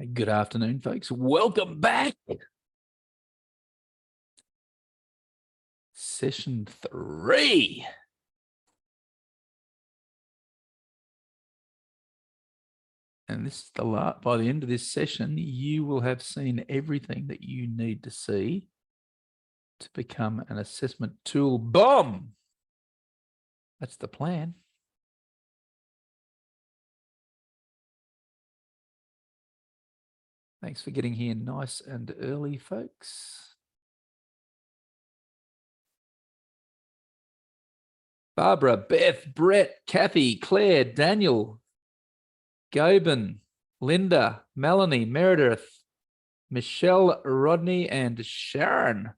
Good afternoon, folks. Welcome back. Session 3. And this is the last. By the end of this session, you will have seen everything that you need to see to become an assessment tool bomb. That's the plan. Thanks for getting here nice and early, folks. Barbara, Beth, Brett, Kathy, Claire, Daniel, Goben, Linda, Melanie, Meredith, Michelle, Rodney, and Sharon.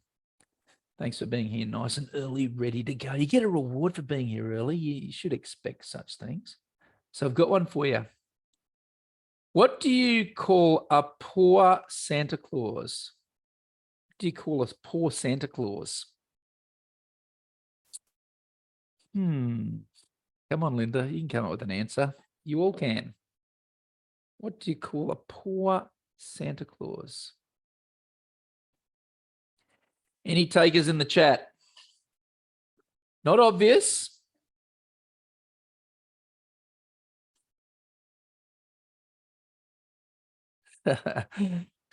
Thanks for being here nice and early, ready to go. You get a reward for being here early. You should expect such things. So I've got one for you. What do you call a poor Santa Claus? What do you call a poor Santa Claus? Come on, Linda. You can come up with an answer. You all can. What do you call a poor Santa Claus? Any takers in the chat? Not obvious.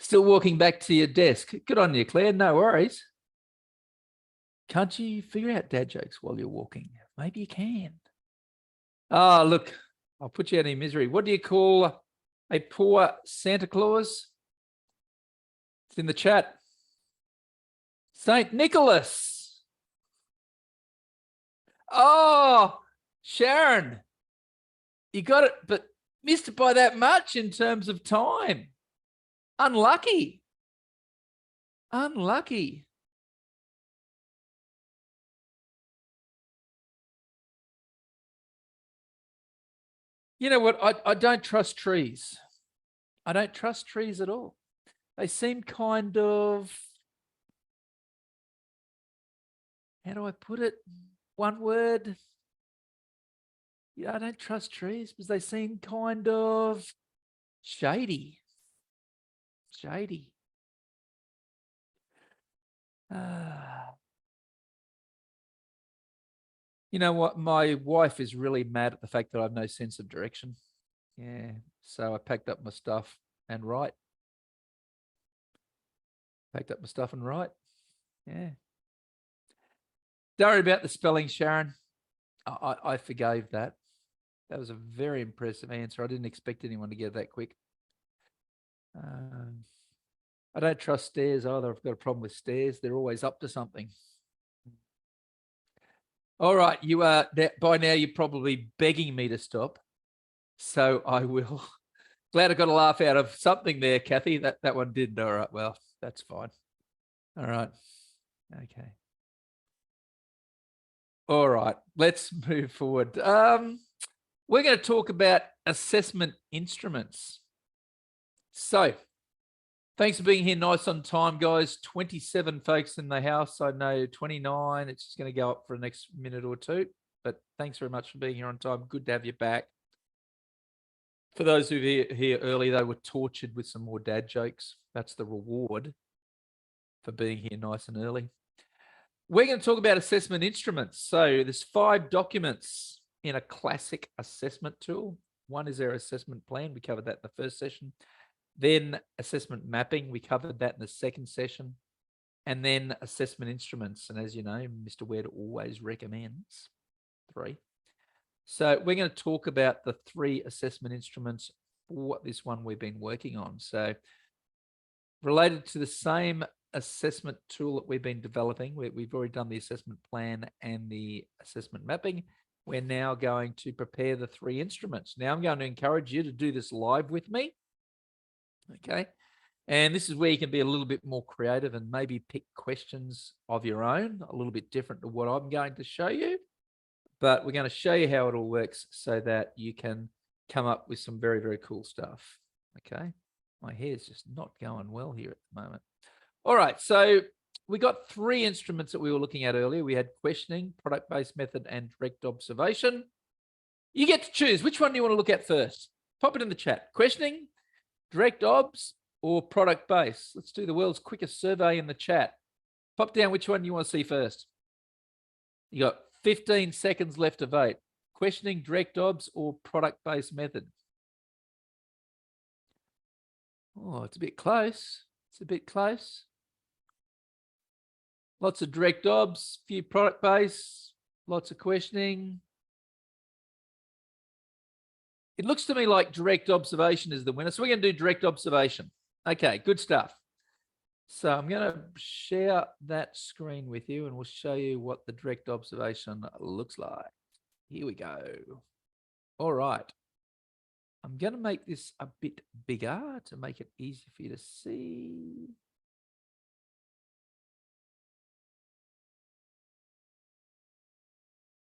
Still walking back to your desk. Good on you, Claire. No worries. Can't you figure out dad jokes while you're walking? Maybe you can. Oh, look, I'll put you out of misery. What do you call a poor Santa Claus? It's in the chat. St. Nicholas. Oh, Sharon, you got it, but missed it by that much in terms of time. Unlucky. Unlucky. You know what? I don't trust trees. I don't trust trees at all. They seem kind of, how do I put it? One word. Yeah, I don't trust trees because they seem kind of shady. Shady. You know what? My wife is really mad at the fact that I have no sense of direction. Yeah. So I packed up my stuff and right. Packed up my stuff and right. Yeah. Don't worry about the spelling, Sharon. I forgave that. That was a very impressive answer. I didn't expect anyone to get that quick. I don't trust stairs either. I've got a problem with stairs. They're always up to something. All right, you are by now. You're probably begging me to stop, so I will. Glad I got a laugh out of something there, Kathy. That one did. All right, well, that's fine. All right, okay. All right, let's move forward. We're going to talk about assessment instruments. So, thanks for being here nice on time, guys. 27 folks in the house. I know 29. It's just going to go up for the next minute or two. But thanks very much for being here on time. Good to have you back. For those who are here early, they were tortured with some more dad jokes. That's the reward for being here nice and early. We're going to talk about assessment instruments. So there's 5 documents in a classic assessment tool. One is our assessment plan. We covered that in the first session. Then assessment mapping. We covered that in the second session. And then assessment instruments. And as you know, Mr. Wedd always recommends 3. So we're going to talk about the 3 assessment instruments for this one we've been working on. So related to the same assessment tool that we've been developing, we've already done the assessment plan and the assessment mapping. We're now going to prepare the 3 instruments. Now I'm going to encourage you to do this live with me. Okay. And this is where you can be a little bit more creative and maybe pick questions of your own, a little bit different to what I'm going to show you. But we're going to show you how it all works so that you can come up with some very, very cool stuff. Okay. My hair's just not going well here at the moment. All right. So we got 3 instruments that we were looking at earlier. We had questioning, product-based method, and direct observation. You get to choose. Which one do you want to look at first? Pop it in the chat. Questioning, direct obs or product based? Let's do the world's quickest survey in the chat. Pop down which one you want to see first. You got 15 seconds left to vote. Questioning, direct obs or product based method? Oh, it's a bit close. It's a bit close. Lots of direct obs, few product based, lots of questioning. It looks to me like direct observation is the winner. So we're going to do direct observation. Okay, good stuff. So I'm going to share that screen with you and we'll show you what the direct observation looks like. Here we go. All right. I'm going to make this a bit bigger to make it easier for you to see.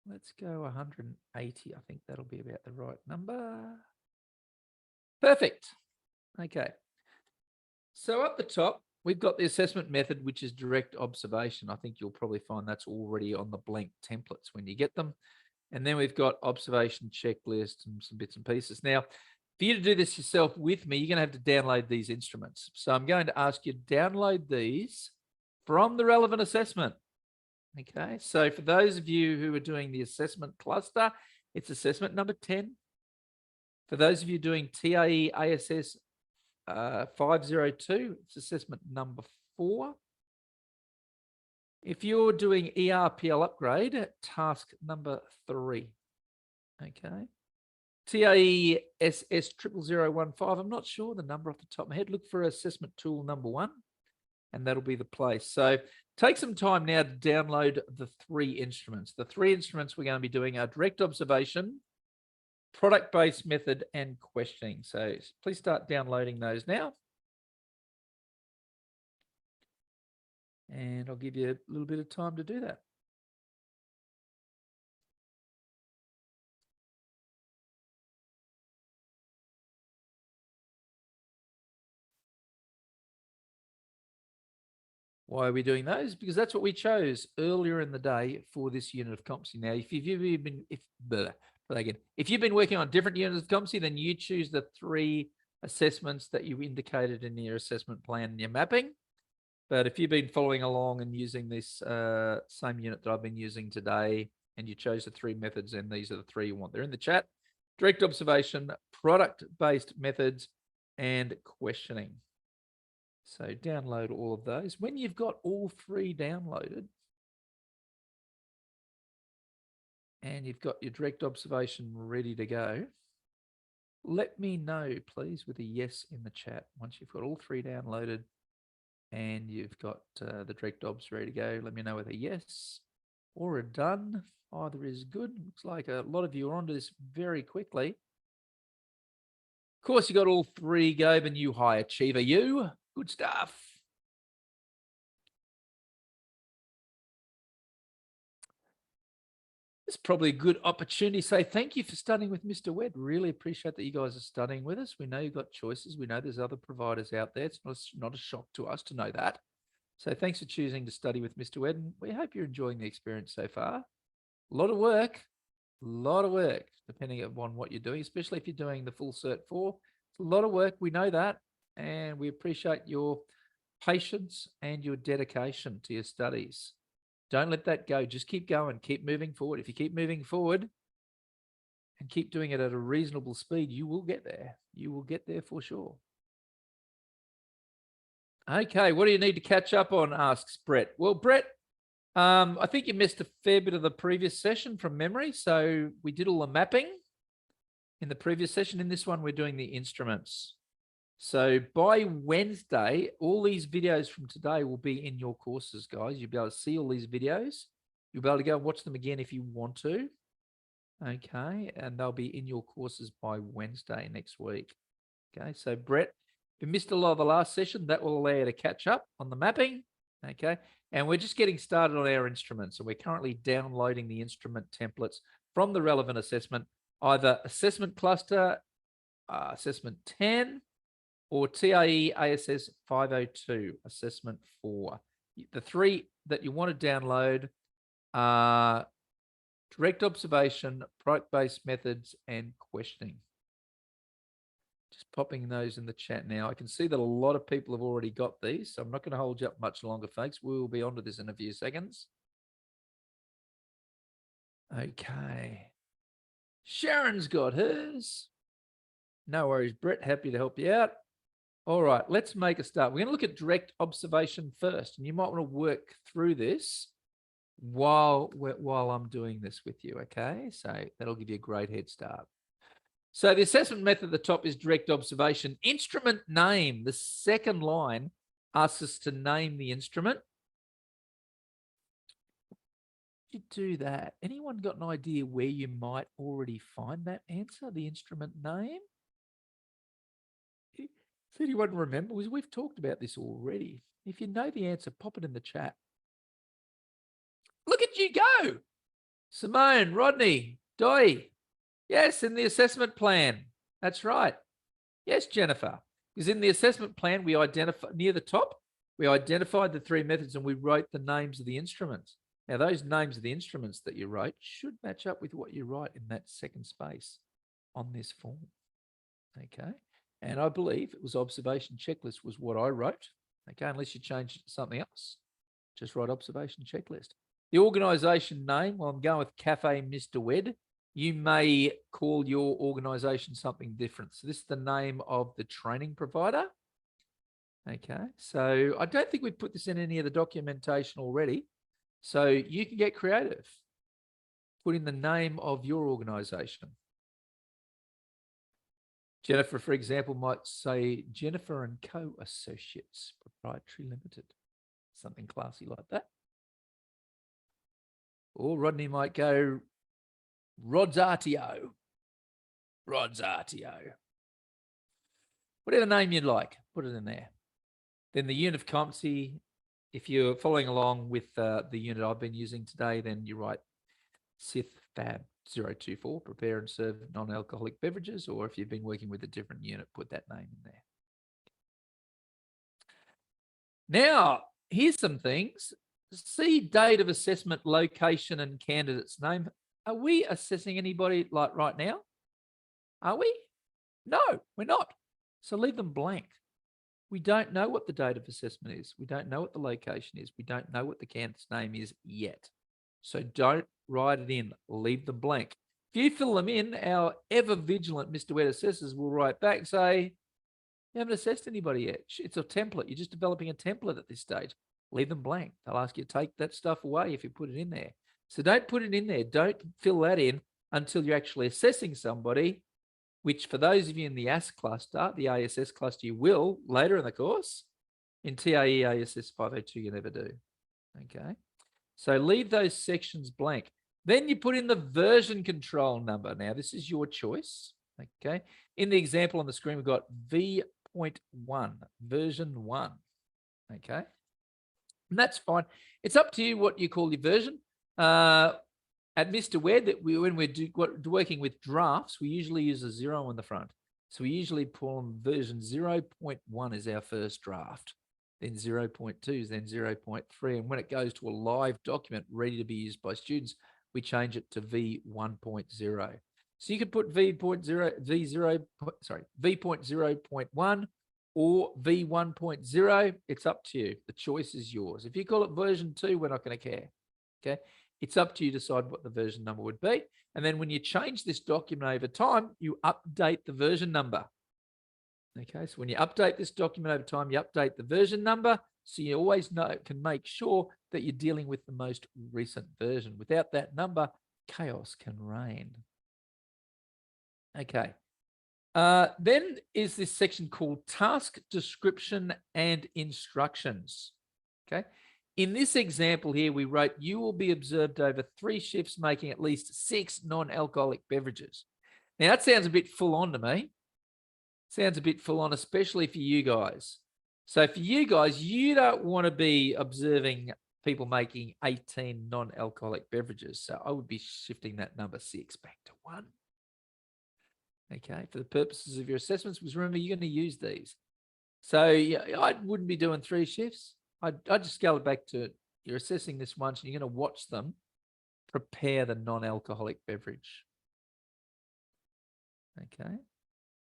Let's go 180. I think that'll be about the right number. Perfect. Okay. So up the top, we've got the assessment method, which is direct observation. I think you'll probably find that's already on the blank templates when you get them. And then we've got observation checklist and some bits and pieces. Now, for you to do this yourself with me, you're going to have to download these instruments. So I'm going to ask you to download these from the relevant assessment. Okay, so for those of you who are doing the assessment cluster, it's assessment number 10. For those of you doing TAE ASS 502, it's assessment number 4. If you're doing ERPL upgrade, task number 3. Okay. TAE SS 00015, I'm not sure the number off the top of my head. Look for assessment tool number 1, and that'll be the place. So take some time now to download the 3 instruments. The 3 instruments we're going to be doing are direct observation, product-based method, and questioning. So please start downloading those now. And I'll give you a little bit of time to do that. Why are we doing those? Because that's what we chose earlier in the day for this unit of competency. Now, if you've been working on different units of competency, then you choose the 3 assessments that you indicated in your assessment plan and your mapping. But if you've been following along and using this same unit that I've been using today, and you chose the 3 methods, and these are the 3 you want. They're in the chat: direct observation, product-based methods, and questioning. So download all of those. When you've got all 3 downloaded and you've got your direct observation ready to go, let me know, please, with a yes in the chat. Once you've got all 3 downloaded and you've got the direct obs ready to go, let me know with a yes or a done. Either is good. Looks like a lot of you are onto this very quickly. Of course, you got all 3 go, but you high achiever, you. Good stuff. It's probably a good opportunity to say thank you for studying with Mr. Wed. Really appreciate that you guys are studying with us. We know you've got choices. We know there's other providers out there. It's not a shock to us to know that. So thanks for choosing to study with Mr. Wed. And we hope you're enjoying the experience so far. A lot of work, depending upon what you're doing, especially if you're doing the full Cert 4. It's a lot of work. We know that. And we appreciate your patience and your dedication to your studies. Don't let that go. Just keep going. Keep moving forward. If you keep moving forward and keep doing it at a reasonable speed, you will get there. You will get there for sure. Okay, what do you need to catch up on, asks Brett. Well, Brett, I think you missed a fair bit of the previous session from memory. So we did all the mapping in the previous session. In this one, we're doing the instruments. So by Wednesday, all these videos from today will be in your courses, guys. You'll be able to see all these videos. You'll be able to go and watch them again if you want to. Okay, and they'll be in your courses by Wednesday next week. Okay, so Brett, if you missed a lot of the last session, that will allow you to catch up on the mapping. Okay, and we're just getting started on our instruments. So we're currently downloading the instrument templates from the relevant assessment, either assessment cluster, assessment 10, or TAE ASS 502, assessment 4. The 3 that you want to download are direct observation, product-based methods, and questioning. Just popping those in the chat now. I can see that a lot of people have already got these, so I'm not going to hold you up much longer, folks. We will be onto this in a few seconds. Okay. Sharon's got hers. No worries, Brett. Happy to help you out. All right, let's make a start. We're going to look at direct observation first, and you might want to work through this while I'm doing this with you, okay? So that'll give you a great head start. So the assessment method at the top is direct observation. Instrument name, the second line asks us to name the instrument. You do that. Anyone got an idea where you might already find that answer, the instrument name? Does anyone remember? We've talked about this already. If you know the answer, pop it in the chat. Look at you go. Simone, Rodney, Doi. Yes, in the assessment plan. That's right. Yes, Jennifer. Because in the assessment plan, we identify near the top, we identified the three methods and we wrote the names of the instruments. Now, those names of the instruments that you wrote should match up with what you write in that second space on this form. Okay. And I believe it was observation checklist was what I wrote. Okay, unless you changed it to something else. Just write observation checklist. The organisation name, well, I'm going with Cafe Mr. Wed. You may call your organisation something different. So this is the name of the training provider. Okay, so I don't think we've put this in any of the documentation already. So you can get creative. Put in the name of your organisation. Jennifer, for example, might say Jennifer and Co. Associates Proprietary Limited. Something classy like that. Or Rodney might go Rod's RTO. Rod's RTO. Whatever name you'd like, put it in there. Then the unit of competency, if you're following along with the unit I've been using today, then you write SIF Fab 024, prepare and serve non-alcoholic beverages, or if you've been working with a different unit, put that name in there. Now, here's some things. See date of assessment, location, and candidate's name. Are we assessing anybody like right now? Are we? No, we're not. So leave them blank. We don't know what the date of assessment is. We don't know what the location is. We don't know what the candidate's name is yet. So don't write it in. Leave them blank. If you fill them in, our ever vigilant Mr. Wed assessors will write back and say, you haven't assessed anybody yet. It's a template. You're just developing a template at this stage. Leave them blank. They'll ask you to take that stuff away if you put it in there. So don't put it in there. Don't fill that in until you're actually assessing somebody, which for those of you in the ASS cluster, the ASS cluster, you will later in the course. In TAE ASS 502, you never do. Okay. So leave those sections blank. Then you put in the version control number. Now, this is your choice. Okay. In the example on the screen, we've got V.1, version 1. Okay. And that's fine. It's up to you what you call your version. At Mr. Wed, when we're working with drafts, we usually use a 0 on the front. So we usually pull on version 0.1 is our first draft. Then 0.2 is then 0.3. And when it goes to a live document ready to be used by students, we change it to V1.0. So you could put V.0.1 or V1.0. It's up to you. The choice is yours. If you call it version 2, we're not going to care. Okay. It's up to you to decide what the version number would be. And then when you change this document over time, you update the version number. Okay, so when you update this document over time, you update the version number, so you always can make sure that you're dealing with the most recent version. Without that number, chaos can reign. Okay. Then is this section called task description and instructions. Okay. In this example here, we wrote, you will be observed over 3 shifts making at least 6 non-alcoholic beverages. Now, that sounds a bit full on to me. Sounds a bit full on, especially for you guys. So for you guys, you don't want to be observing people making 18 non-alcoholic beverages. So I would be shifting that number 6 back to 1. Okay, for the purposes of your assessments, because remember, you're going to use these. So yeah, I wouldn't be doing 3 shifts. I'd just scale it back to, you're assessing this once and you're going to watch them prepare the non-alcoholic beverage. Okay.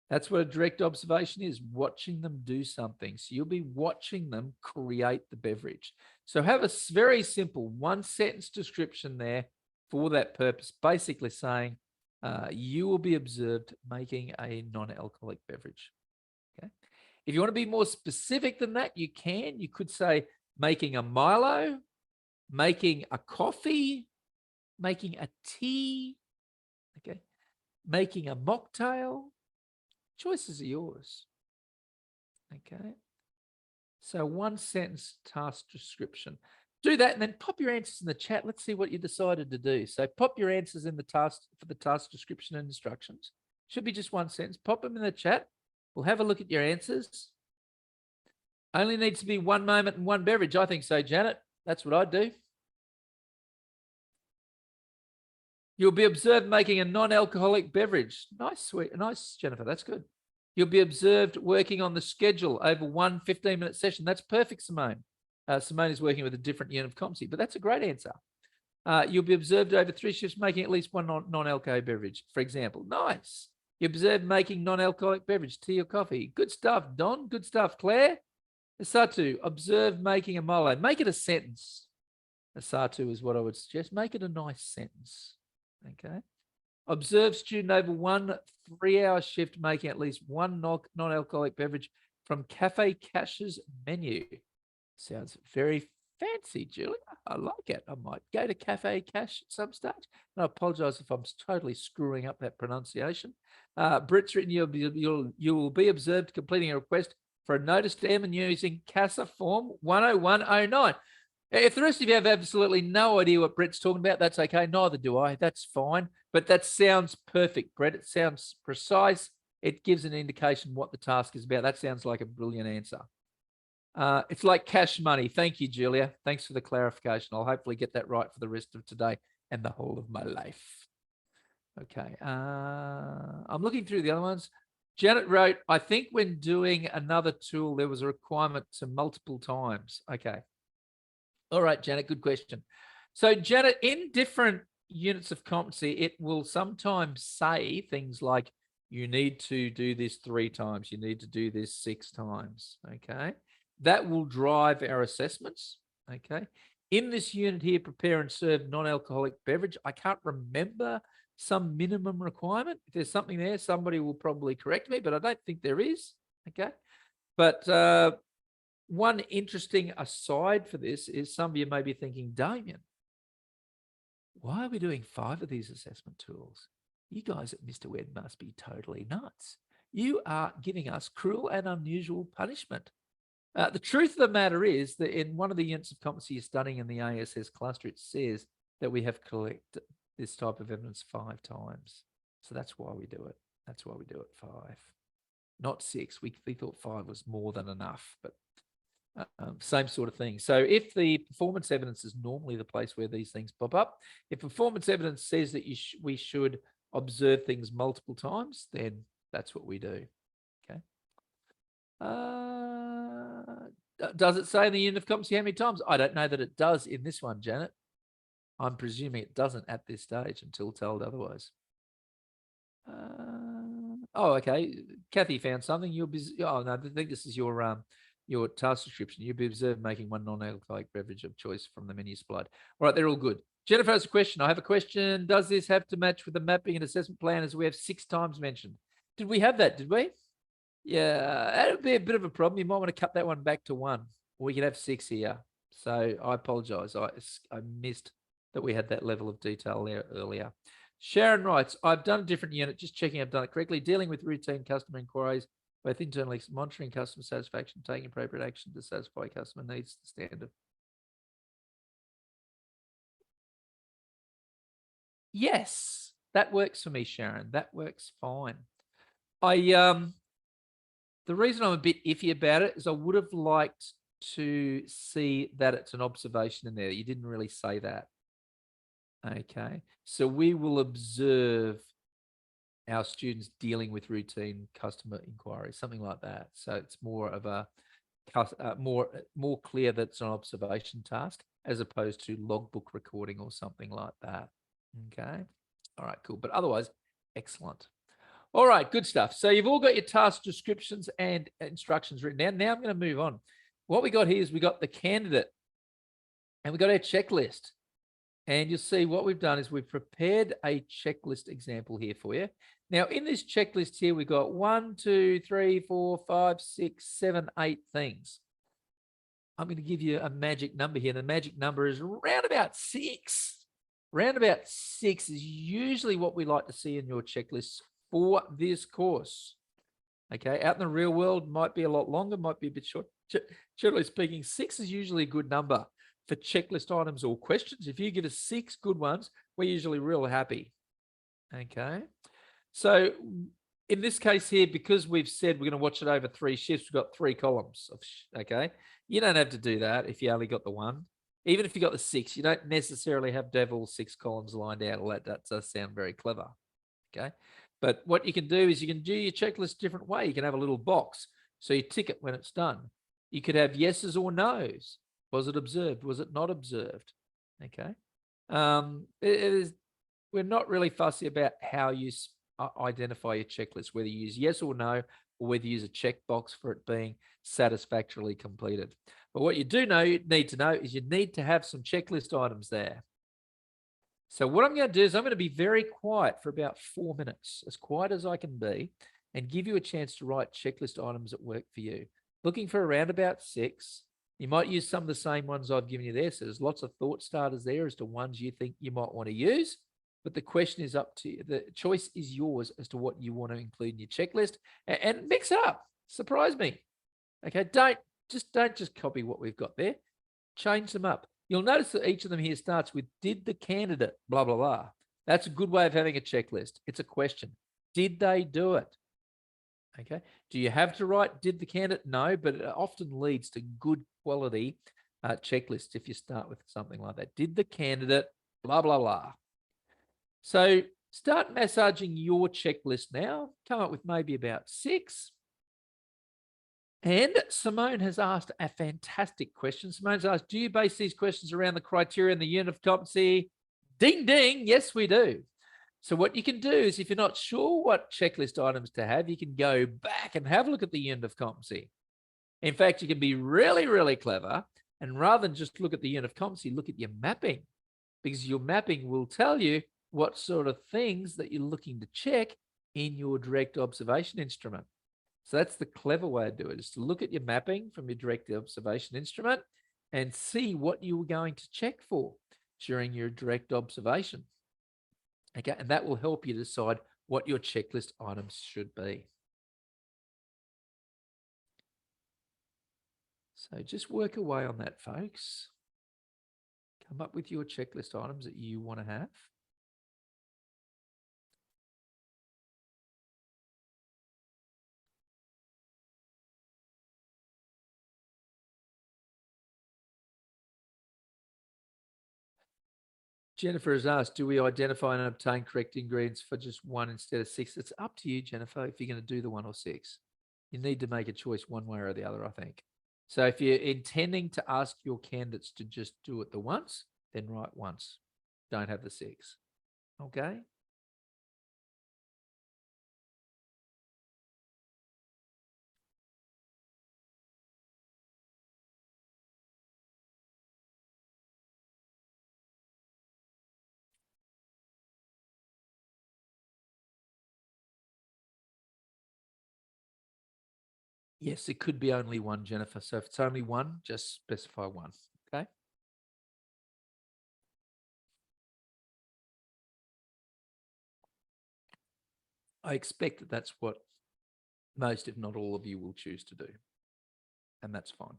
That's what a direct observation is, watching them do something. So you'll be watching them create the beverage. So have a very simple one sentence description there for that purpose, basically saying you will be observed making a non-alcoholic beverage. Okay. If you want to be more specific than that, you can. You could say making a Milo, making a coffee, making a tea, okay, making a mocktail. Choices are yours. Okay. So one sentence task description. Do that and then pop your answers in the chat. Let's see what you decided to do. So pop your answers in the task for the task description and instructions. Should be just one sentence. Pop them in the chat. We'll have a look at your answers. Only needs to be one moment and one beverage. I think so, Janet. That's what I'd do. You'll be observed making a non-alcoholic beverage. Nice, sweet, nice, Jennifer. That's good. You'll be observed working on the schedule over one 15-minute session. That's perfect, Simone. Simone is working with a different unit of competency, but that's a great answer. You'll be observed over 3 shifts making at least one non-alcoholic beverage, for example. Nice. You observed making non-alcoholic beverage, tea or coffee. Good stuff, Don. Good stuff, Claire. Asatu, observe making a Milo. Make it a sentence. Asatu is what I would suggest. Make it a nice sentence. Okay. Observe student over one 3-hour shift making at least one non-alcoholic beverage from Cafe Cash's menu. Sounds very fancy, Julia. I like it. I might go to Cafe Cash at some stage. And I apologize if I'm totally screwing up that pronunciation. Britt's written, you will be observed completing a request for a notice to M and using CASA form 10109. If the rest of you have absolutely no idea what Brett's talking about, that's okay. Neither do I. That's fine. But that sounds perfect, Brett. It sounds precise. It gives an indication what the task is about. That sounds like a brilliant answer. It's like cash money. Thank you, Julia. Thanks for the clarification. I'll hopefully get that right for the rest of today and the whole of my life. Okay. I'm looking through the other ones. Janet wrote, I think when doing another tool, there was a requirement to multiple times. Okay. All right, Janet, good question. So, Janet, in different units of competency, it will sometimes say things like, you need to do this 3 times, you need to do this 6 times, okay? That will drive our assessments, okay? In this unit here, prepare and serve non-alcoholic beverage, I can't remember some minimum requirement. If there's something there, somebody will probably correct me, but I don't think there is, okay? But one interesting aside for this is some of you may be thinking, Damien, why are we doing 5 of these assessment tools? You guys at Mr. Wed must be totally nuts. You are giving us cruel and unusual punishment. The truth of the matter is that in one of the units of competency you're studying in the ASS cluster, it says that we have collected this type of evidence 5 times. So that's why we do it. That's why we do it 5, not 6. We thought 5 was more than enough, but same sort of thing. So if the performance evidence is normally the place where these things pop up, if performance evidence says that we should observe things multiple times, then that's what we do. Okay. Does it say in the unit of competency how many times? I don't know that it does in this one, Janet. I'm presuming it doesn't at this stage until told otherwise. Oh, okay. Kathy found something. You'll be. Oh no, I think this is your task description. You'll be observed making one non-alcoholic beverage of choice from the menu supplied. All right, they're all good. Jennifer has a question. I have a question. Does this have to match with the mapping and assessment plan as we have 6 times mentioned? Did we have that? Did we? Yeah, that would be a bit of a problem. You might want to cut that one back to 1. We can have 6 here. So I apologize. I missed that we had that level of detail there earlier. Sharon writes, I've done a different unit, just checking I've done it correctly, dealing with routine customer inquiries, both internally monitoring customer satisfaction, taking appropriate action to satisfy customer needs to standard. Yes, that works for me, Sharon. That works fine. The reason I'm a bit iffy about it is I would have liked to see that it's an observation in there. You didn't really say that. Okay, so we will observe our students dealing with routine customer inquiries, something like that. So it's more of a more clear that it's an observation task as opposed to logbook recording or something like that. Okay, all right, cool. But otherwise, excellent. All right, good stuff. So you've all got your task descriptions and instructions written down. Now I'm going to move on. What we got here is we got the candidate and we got our checklist. And you'll see what we've done is we've prepared a checklist example here for you. Now, in this checklist here, we've got 1, 2, 3, 4, 5, 6, 7, 8 things. I'm going to give you a magic number here. The magic number is around about 6. Round about 6 is usually what we like to see in your checklists for this course. Okay, out in the real world, might be a lot longer, might be a bit short. Generally speaking, 6 is usually a good number for checklist items or questions. If you get us 6 good ones, we're usually real happy. Okay, so in this case here, because we've said we're going to watch it over 3 shifts, we've got 3 columns. Okay, you don't have to do that if you only got the 1. Even if you got the 6, you don't necessarily have to have all 6 columns lined out. Well, that does sound very clever. Okay, but what you can do is you can do your checklist a different way. You can have a little box, so you tick it when it's done. You could have yeses or nos. Was it observed? Was it not observed? Okay. We're not really fussy about how you identify your checklist, whether you use yes or no, or whether you use a checkbox for it being satisfactorily completed. But what you need to know is you need to have some checklist items there. So what I'm going to do is I'm going to be very quiet for about 4 minutes, as quiet as I can be, and give you a chance to write checklist items that work for you. Looking for around about 6. You might use some of the same ones I've given you there. So there's lots of thought starters there as to ones you think you might want to use. But the question is up to you. The choice is yours as to what you want to include in your checklist, and mix it up. Surprise me. Okay, don't just copy what we've got there. Change them up. You'll notice that each of them here starts with, did the candidate, blah, blah, blah. That's a good way of having a checklist. It's a question. Did they do it? Okay. Do you have to write, did the candidate? No, but it often leads to good quality checklists if you start with something like that. Did the candidate, blah, blah, blah. So start massaging your checklist now. Come up with maybe about 6. And Simone has asked a fantastic question. Simone's asked, do you base these questions around the criteria and the unit of competency? Ding, ding. Yes, we do. So what you can do is if you're not sure what checklist items to have, you can go back and have a look at the unit of competency. In fact, you can be really, really clever. And rather than just look at the unit of competency, look at your mapping, because your mapping will tell you what sort of things that you're looking to check in your direct observation instrument. So that's the clever way to do it, is to look at your mapping from your direct observation instrument and see what you were going to check for during your direct observation. Okay, and that will help you decide what your checklist items should be. So just work away on that, folks. Come up with your checklist items that you want to have. Jennifer has asked, do we identify and obtain correct ingredients for just 1 instead of 6? It's up to you, Jennifer, if you're going to do the 1 or 6. You need to make a choice one way or the other, I think. So if you're intending to ask your candidates to just do it the once, then write once. Don't have the 6. Okay? Yes, it could be only 1, Jennifer. So if it's only 1, just specify 1. Okay? I expect that that's what most, if not all of you, will choose to do. And that's fine.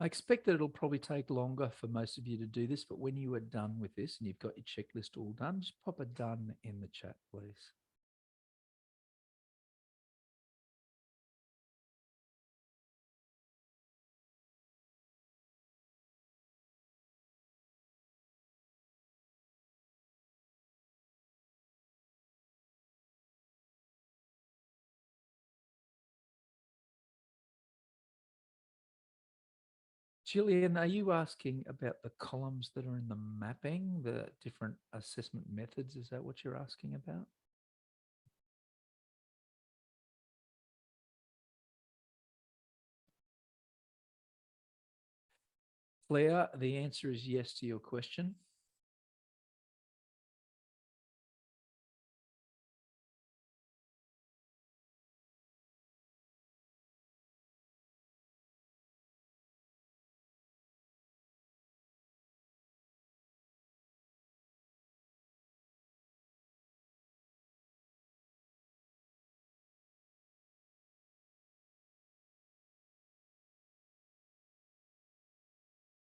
I expect that it'll probably take longer for most of you to do this, but when you are done with this and you've got your checklist all done, just pop a done in the chat, please. Gillian, are you asking about the columns that are in the mapping, the different assessment methods? Is that what you're asking about? Claire, the answer is yes to your question.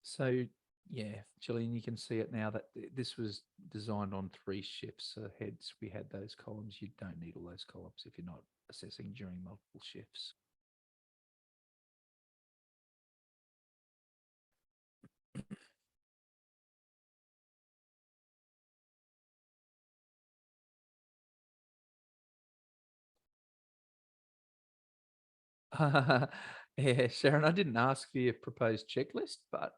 So, yeah, Gillian, you can see it now that this was designed on 3 shifts. So hence we had those columns. You don't need all those columns if you're not assessing during multiple shifts. Yeah, Sharon, I didn't ask for your proposed checklist, but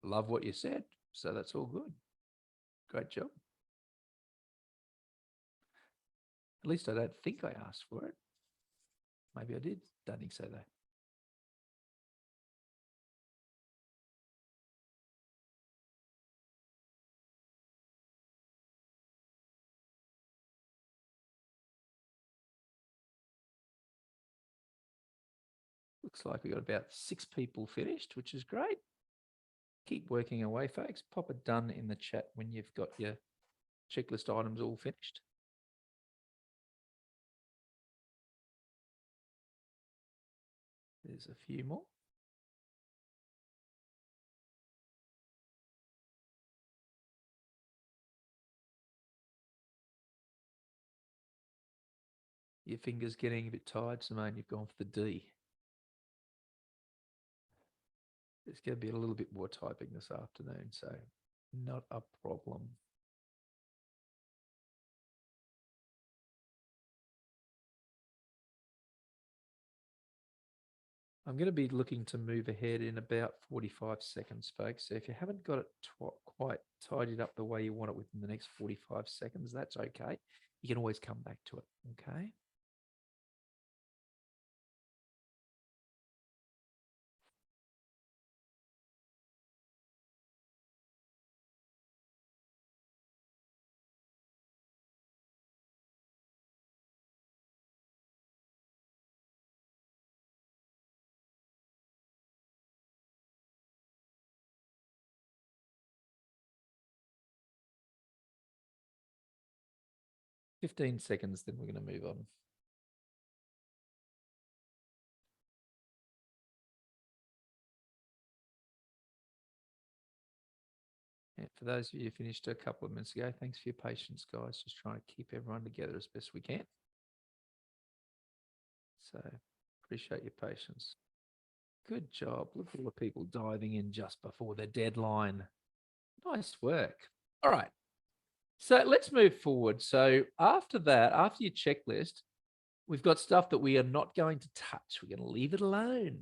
love what you said. So that's all good. Great job. At least I don't think I asked for it. Maybe I did. Don't think so, though. Looks like we got about 6 people finished, which is great. Keep working away, folks. Pop a done in the chat when you've got your checklist items all finished. There's a few more. Your finger's getting a bit tired, Simone. You've gone for the D. There's going to be a little bit more typing this afternoon, so not a problem. I'm going to be looking to move ahead in about 45 seconds, folks. So if you haven't got it quite tidied up the way you want it within the next 45 seconds, that's okay. You can always come back to it, okay? "15 seconds, then we're going to move on. And for those of you who finished a couple of minutes ago, thanks for your patience, guys. Just trying to keep everyone together as best we can. So appreciate your patience. Good job. Look at all the people diving in just before the deadline. Nice work. All right. So let's move forward. So after that, after your checklist, we've got stuff that we are not going to touch. We're going to leave it alone.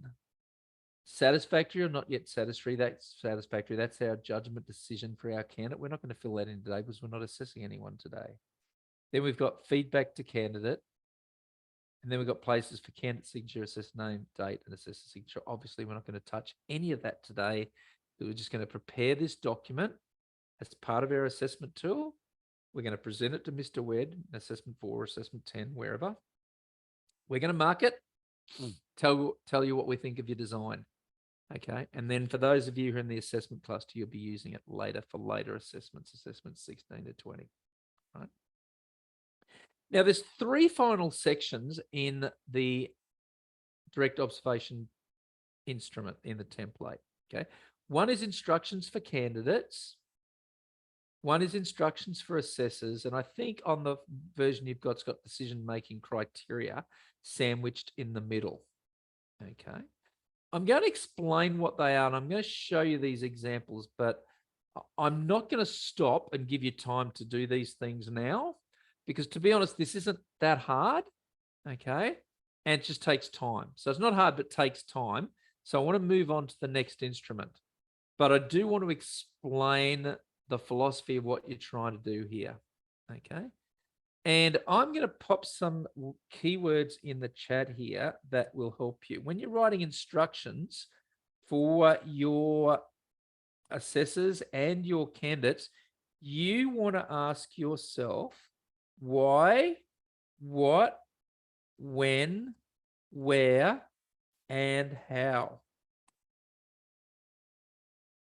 Satisfactory or not yet satisfactory? That's satisfactory. That's our judgment decision for our candidate. We're not going to fill that in today because we're not assessing anyone today. Then we've got feedback to candidate. And then we've got places for candidate signature, assess name, date, and assessor signature. Obviously, we're not going to touch any of that today. We're just going to prepare this document as part of our assessment tool. We're going to present it to Mr. Wed, assessment 4, assessment 10, wherever. We're going to mark it, tell you what we think of your design. Okay. And then for those of you who are in the assessment cluster, you'll be using it later for later assessments, assessments 16 to 20. Right. Now, there's 3 final sections in the direct observation instrument in the template. Okay. One is instructions for candidates. One is instructions for assessors. And I think on the version you've got, it's got decision-making criteria sandwiched in the middle. Okay. I'm going to explain what they are, and I'm going to show you these examples, but I'm not going to stop and give you time to do these things now, because to be honest, this isn't that hard. Okay. And it just takes time. So it's not hard, but takes time. So I want to move on to the next instrument, but I do want to explain the philosophy of what you're trying to do here. Okay. And I'm going to pop some keywords in the chat here that will help you. When you're writing instructions for your assessors and your candidates, you want to ask yourself why, what, when, where, and how.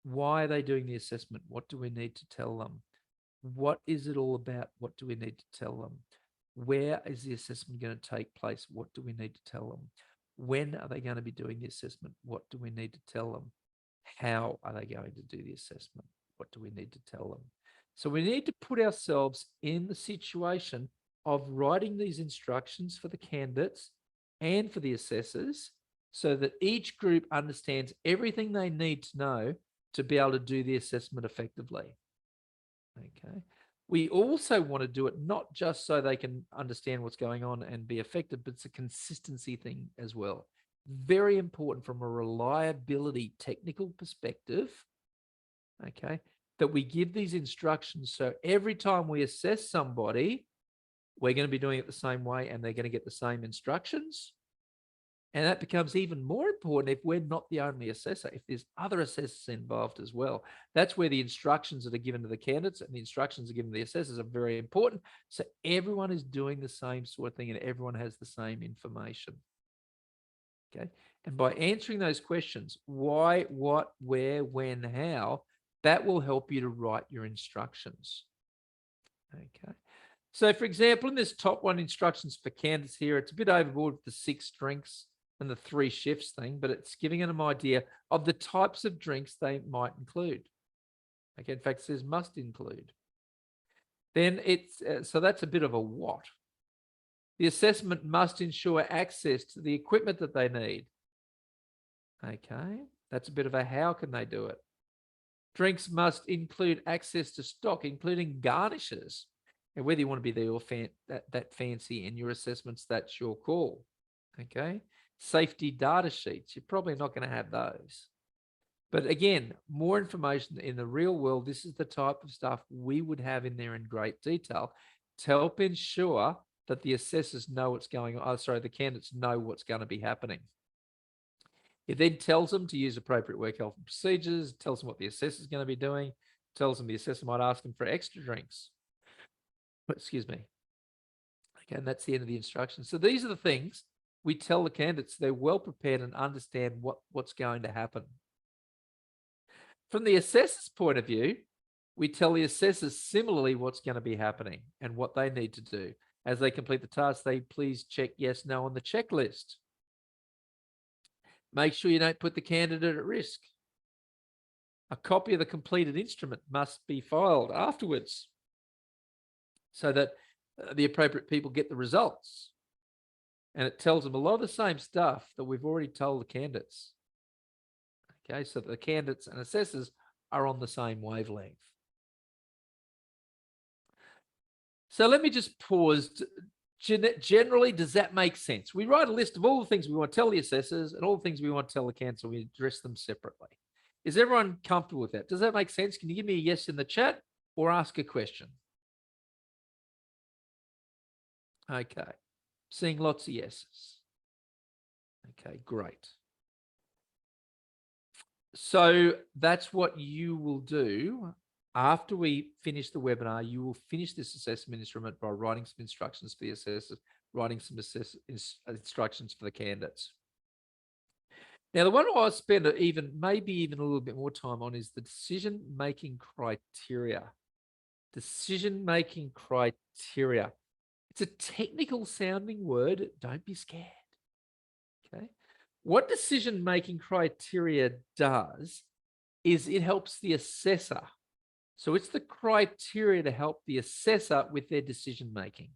Why are they doing the assessment? What do we need to tell them? What is it all about? What do we need to tell them? Where is the assessment going to take place? What do we need to tell them? When are they going to be doing the assessment? What do we need to tell them? How are they going to do the assessment? What do we need to tell them? So we need to put ourselves in the situation of writing these instructions for the candidates and for the assessors so that each group understands everything they need to know to be able to do the assessment effectively. Okay. We also want to do it not just so they can understand what's going on and be effective, but it's a consistency thing as well. Very important from a reliability technical perspective, okay, that we give these instructions so every time we assess somebody, we're going to be doing it the same way and they're going to get the same instructions. And that becomes even more important if we're not the only assessor, if there's other assessors involved as well. That's where the instructions that are given to the candidates and the instructions are given to the assessors are very important. So everyone is doing the same sort of thing and everyone has the same information. Okay. And by answering those questions, why, what, where, when, how, that will help you to write your instructions. Okay. So for example, in this top one, instructions for candidates here, it's a bit overboard with the 6 drinks and the 3 shifts thing, but it's giving them an idea of the types of drinks they might include. Okay, in fact, it says must include. Then it's, so that's a bit of a what. The assessment must ensure access to the equipment that they need. Okay, that's a bit of a how can they do it. Drinks must include access to stock, including garnishes. And whether you want to be there or that fancy in your assessments, that's your call. Okay. Safety data sheets, you're probably not going to have those. But again, more information in the real world, this is the type of stuff we would have in there in great detail to help ensure that the assessors know what's going on. Oh, sorry, the candidates know what's going to be happening. It then tells them to use appropriate work health and procedures, tells them what the assessor is going to be doing, tells them the assessor might ask them for extra drinks. Excuse me. Okay, and that's the end of the instructions. So these are the things we tell the candidates they're well prepared and understand what's going to happen. From the assessor's point of view, we tell the assessors similarly what's going to be happening and what they need to do. As they complete the task, they please check yes, no on the checklist. Make sure you don't put the candidate at risk. A copy of the completed instrument must be filed afterwards so that the appropriate people get the results. And it tells them a lot of the same stuff that we've already told the candidates. Okay, so the candidates and assessors are on the same wavelength. So let me just pause. Generally, does that make sense? We write a list of all the things we want to tell the assessors and all the things we want to tell the candidates, we address them separately. Is everyone comfortable with that? Does that make sense? Can you give me a yes in the chat or ask a question? Okay. Seeing lots of yeses. Okay, great. So that's what you will do after we finish the webinar. You will finish this assessment instrument by writing some instructions for the assessors, writing some instructions for the candidates. Now, the one I'll spend maybe even a little bit more time on is the decision-making criteria. Decision-making criteria. It's a technical sounding word. Don't be scared. Okay. What decision-making criteria does is it helps the assessor. So it's the criteria to help the assessor with their decision-making.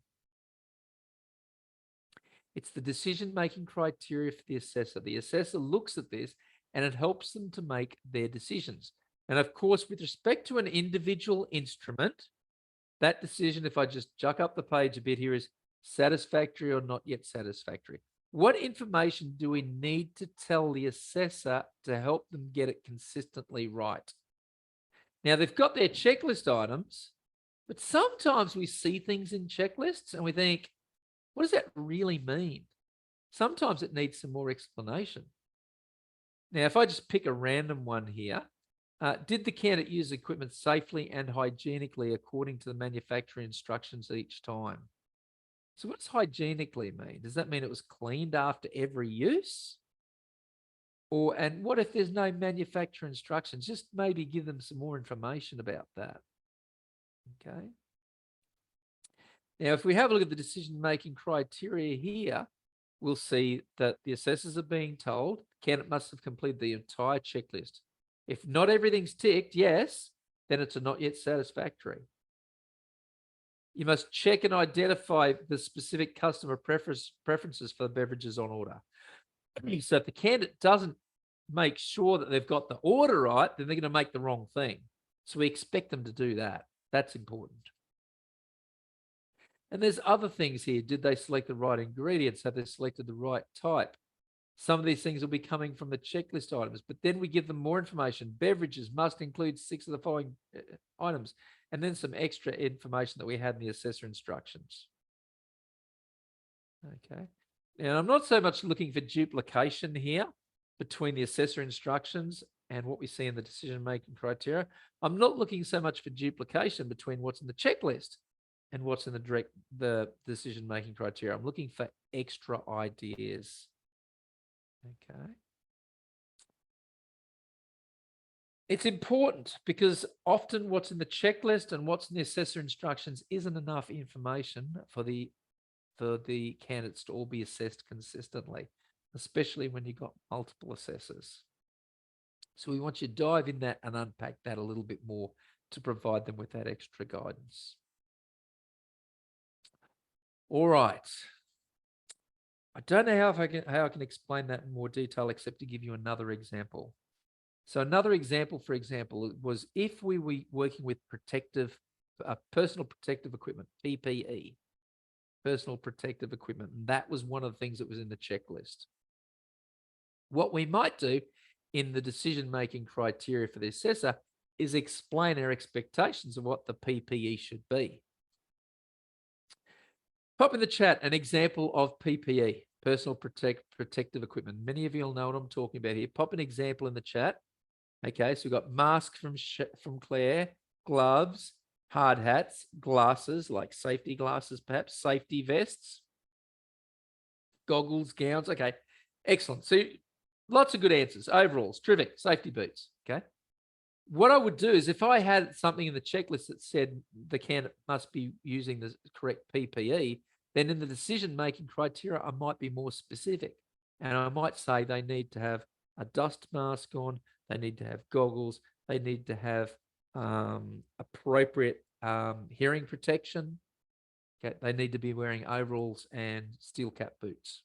It's the decision-making criteria for the assessor. The assessor looks at this and it helps them to make their decisions. And of course, with respect to an individual instrument, that decision, if I just juck up the page a bit here, is satisfactory or not yet satisfactory. What information do we need to tell the assessor to help them get it consistently right? Now, they've got their checklist items, but sometimes we see things in checklists and we think, what does that really mean? Sometimes it needs some more explanation. Now, if I just pick a random one here, did the candidate use equipment safely and hygienically according to the manufacturer instructions each time? So what does hygienically mean? Does that mean it was cleaned after every use? And what if there's no manufacturer instructions? Just maybe give them some more information about that. Okay. Now, if we have a look at the decision-making criteria here, we'll see that the assessors are being told the candidate must have completed the entire checklist. If not everything's ticked, yes, then it's a not yet satisfactory. You must check and identify the specific customer preferences for the beverages on order. So if the candidate doesn't make sure that they've got the order right, then they're going to make the wrong thing. So we expect them to do that. That's important. And there's other things here. Did they select the right ingredients? Have they selected the right type? Some of these things will be coming from the checklist items, but then we give them more information. Beverages must include 6 of the following items, and then some extra information that we had in the assessor instructions. Okay. Now, I'm not so much looking for duplication here between the assessor instructions and what we see in the decision-making criteria. I'm not looking so much for duplication between what's in the checklist and what's in the decision-making criteria. I'm looking for extra ideas. Okay. It's important because often what's in the checklist and what's in the assessor instructions isn't enough information for the candidates to all be assessed consistently, especially when you've got multiple assessors. So we want you to dive in that and unpack that a little bit more to provide them with that extra guidance. All right. I don't know how I can explain that in more detail except to give you another example. So another example, for example, was if we were working with personal protective equipment, PPE, personal protective equipment, and that was one of the things that was in the checklist. What we might do in the decision-making criteria for the assessor is explain our expectations of what the PPE should be. Pop in the chat an example of PPE, personal protective equipment. Many of you will know what I'm talking about here. Pop an example in the chat. Okay, so we've got mask from Claire, gloves, hard hats, glasses, like safety glasses, perhaps, safety vests, goggles, gowns. Okay, excellent. So lots of good answers. Overalls, terrific, safety boots. Okay. What I would do is if I had something in the checklist that said the candidate must be using the correct PPE, then in the decision-making criteria, I might be more specific. And I might say they need to have a dust mask on, they need to have goggles, they need to have appropriate hearing protection. Okay, they need to be wearing overalls and steel cap boots.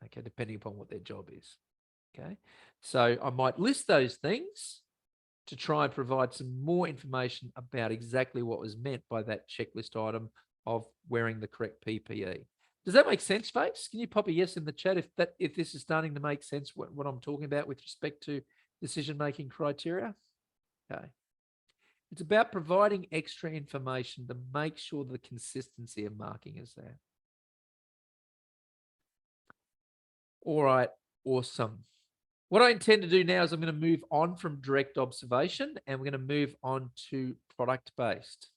Okay, depending upon what their job is. Okay, so I might list those things to try and provide some more information about exactly what was meant by that checklist item of wearing the correct PPE. Does that make sense, folks? Can you pop a yes in the chat if this is starting to make sense, what I'm talking about with respect to decision-making criteria? Okay. It's about providing extra information to make sure the consistency of marking is there. All right, awesome. What I intend to do now is I'm going to move on from direct observation and we're going to move on to product-based.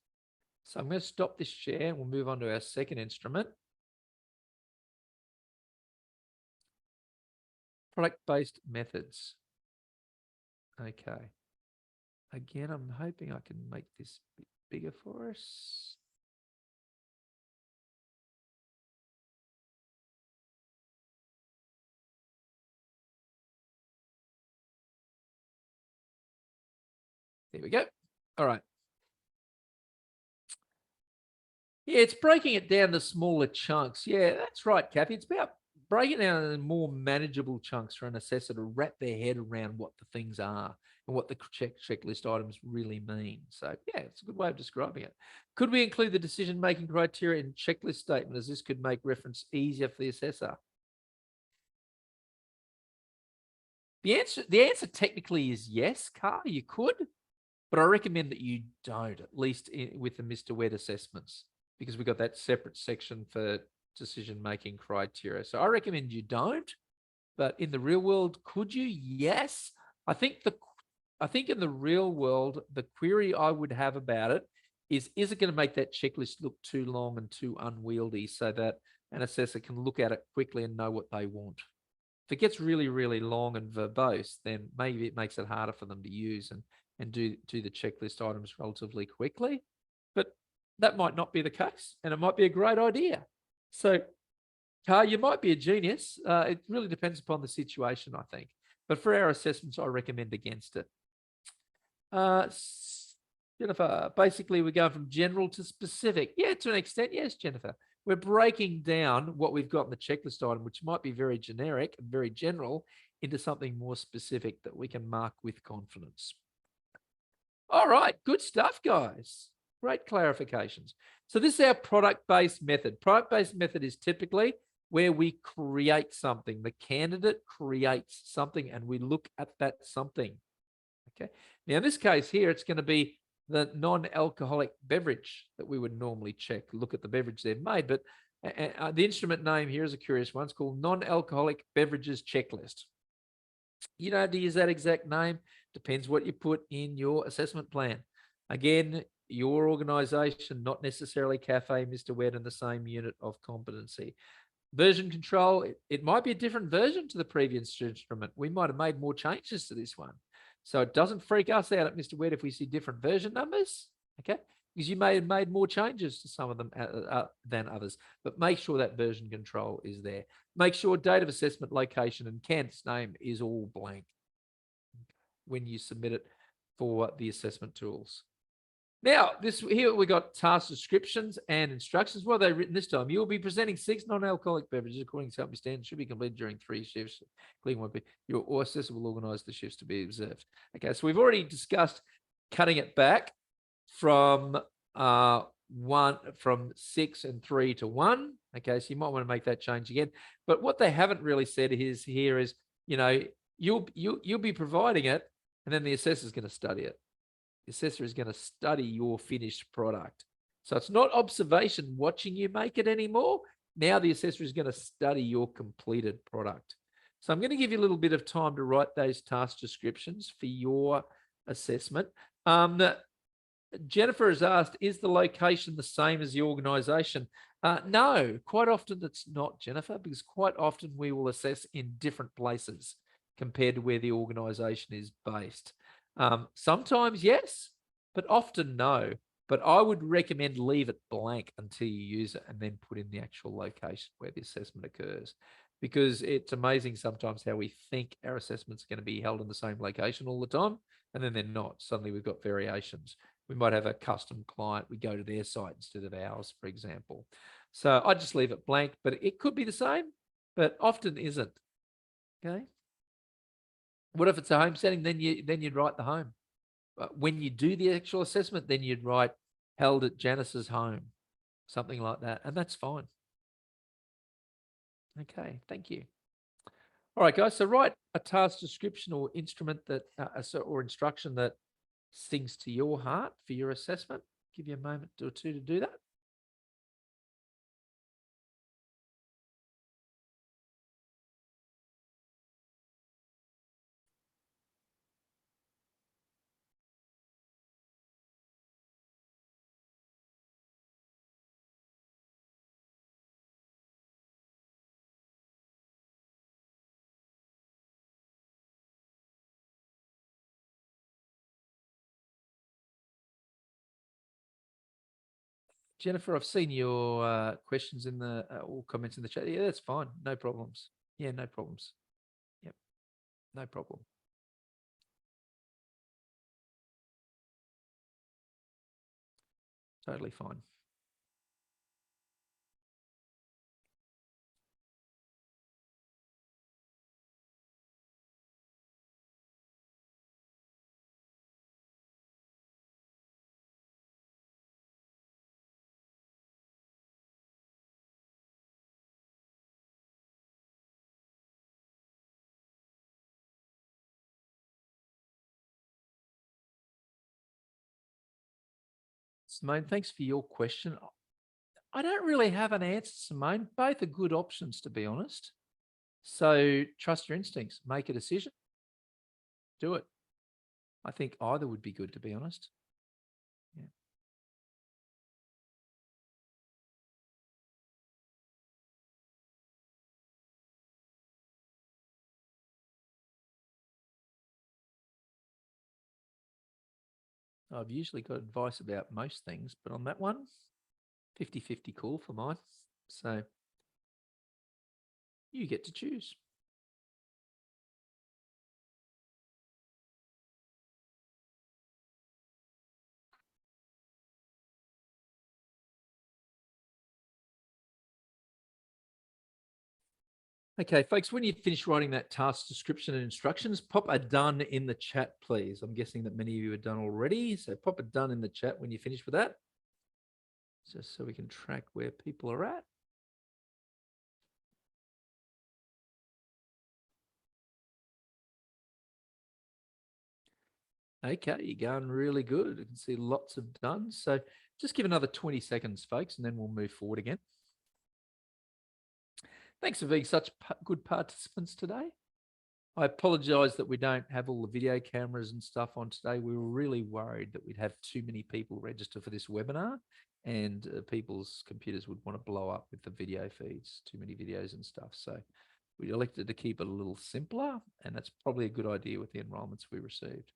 So I'm going to stop this share and we'll move on to our second instrument. Product-based methods. Okay. Again, I'm hoping I can make this a bit bigger for us. There we go. All right. Yeah, it's breaking it down to smaller chunks. Yeah, that's right, Kathy. It's about breaking it down into more manageable chunks for an assessor to wrap their head around what the things are and what the checklist items really mean. So, yeah, it's a good way of describing it. Could we include the decision-making criteria in checklist statement, as this could make reference easier for the assessor? The answer technically is yes, Carl. You could, but I recommend that you don't, at least with the Mr. Wet assessments, because we've got that separate section for decision-making criteria. So I recommend you don't. But in the real world, could you? Yes. I think in the real world, the query I would have about it is it going to make that checklist look too long and too unwieldy so that an assessor can look at it quickly and know what they want? If it gets really, really long and verbose, then maybe it makes it harder for them to use and do the checklist items relatively quickly. But that might not be the case, and it might be a great idea. So, Carl, you might be a genius. It really depends upon the situation, I think. But for our assessments, I recommend against it. Jennifer, basically, we're going from general to specific. Yeah, to an extent, yes, Jennifer. We're breaking down what we've got in the checklist item, which might be very generic and very general, into something more specific that we can mark with confidence. All right, good stuff, guys. Great clarifications. So this is our product-based method. Product-based method is typically where we create something. The candidate creates something and we look at that something. Okay. Now, in this case here, it's going to be the non-alcoholic beverage that we would normally check, look at the beverage they've made. But the instrument name here is a curious one. It's called Non-Alcoholic Beverages Checklist. You don't have to use that exact name. Depends what you put in your assessment plan. Again, your organization, not necessarily Cafe Mr. Wet in the same unit of competency. Version control, it might be a different version to the previous instrument. We might have made more changes to this one. So it doesn't freak us out at Mr. Wet if we see different version numbers, okay? Because you may have made more changes to some of them than others, but make sure that version control is there. Make sure date of assessment, location, and candidate's name is all blank when you submit it for the assessment tools. Now, here we got task descriptions and instructions. What are they written this time? You will be presenting 6 non-alcoholic beverages according to company standards, should be completed during 3 shifts. Your assessor will organize the shifts to be observed. Okay, so we've already discussed cutting it back from 6 and 3 to 1. Okay, so you might want to make that change again. But what they haven't really said is you'll be providing it, and then the assessor is going to study it. The assessor is going to study your finished product. So it's not observation watching you make it anymore. Now the assessor is going to study your completed product. So I'm going to give you a little bit of time to write those task descriptions for your assessment. Jennifer has asked, is the location the same as the organization? No, quite often it's not, Jennifer, because quite often we will assess in different places compared to where the organization is based. Sometimes yes, but often no. But I would recommend leave it blank until you use it and then put in the actual location where the assessment occurs. Because it's amazing sometimes how we think our assessments are going to be held in the same location all the time, and then they're not. Suddenly we've got variations. We might have a custom client. We go to their site instead of ours, for example. So I just leave it blank, but it could be the same, but often isn't. Okay. What if it's a home setting? Then you'd write the home. When you do the actual assessment, then you'd write held at Janice's home, something like that, and that's fine. Okay, thank you. All right, guys. So write a task description or instrument that or instruction that sings to your heart for your assessment. Give you a moment or two to do that. Jennifer, I've seen your questions in the or comments in the chat. Yeah, that's fine. No problems. Yeah, no problems. Yep, no problem. Totally fine. Simone, thanks for your question. I don't really have an answer, Simone. Both are good options, to be honest. So trust your instincts, make a decision, do it. I think either would be good, to be honest. Yeah. I've usually got advice about most things, but on that one, 50-50 call for mine. So you get to choose. Okay, folks, when you finish writing that task description and instructions, pop a done in the chat, please. I'm guessing that many of you are done already. So pop a done in the chat when you finish with that, just so we can track where people are at. Okay, you're going really good. I can see lots of done. So just give another 20 seconds, folks, and then we'll move forward again. Thanks for being such good participants today. I apologize that we don't have all the video cameras and stuff on today. We were really worried that we'd have too many people register for this webinar and people's computers would want to blow up with the video feeds, too many videos and stuff. So we elected to keep it a little simpler, and that's probably a good idea with the enrollments we received.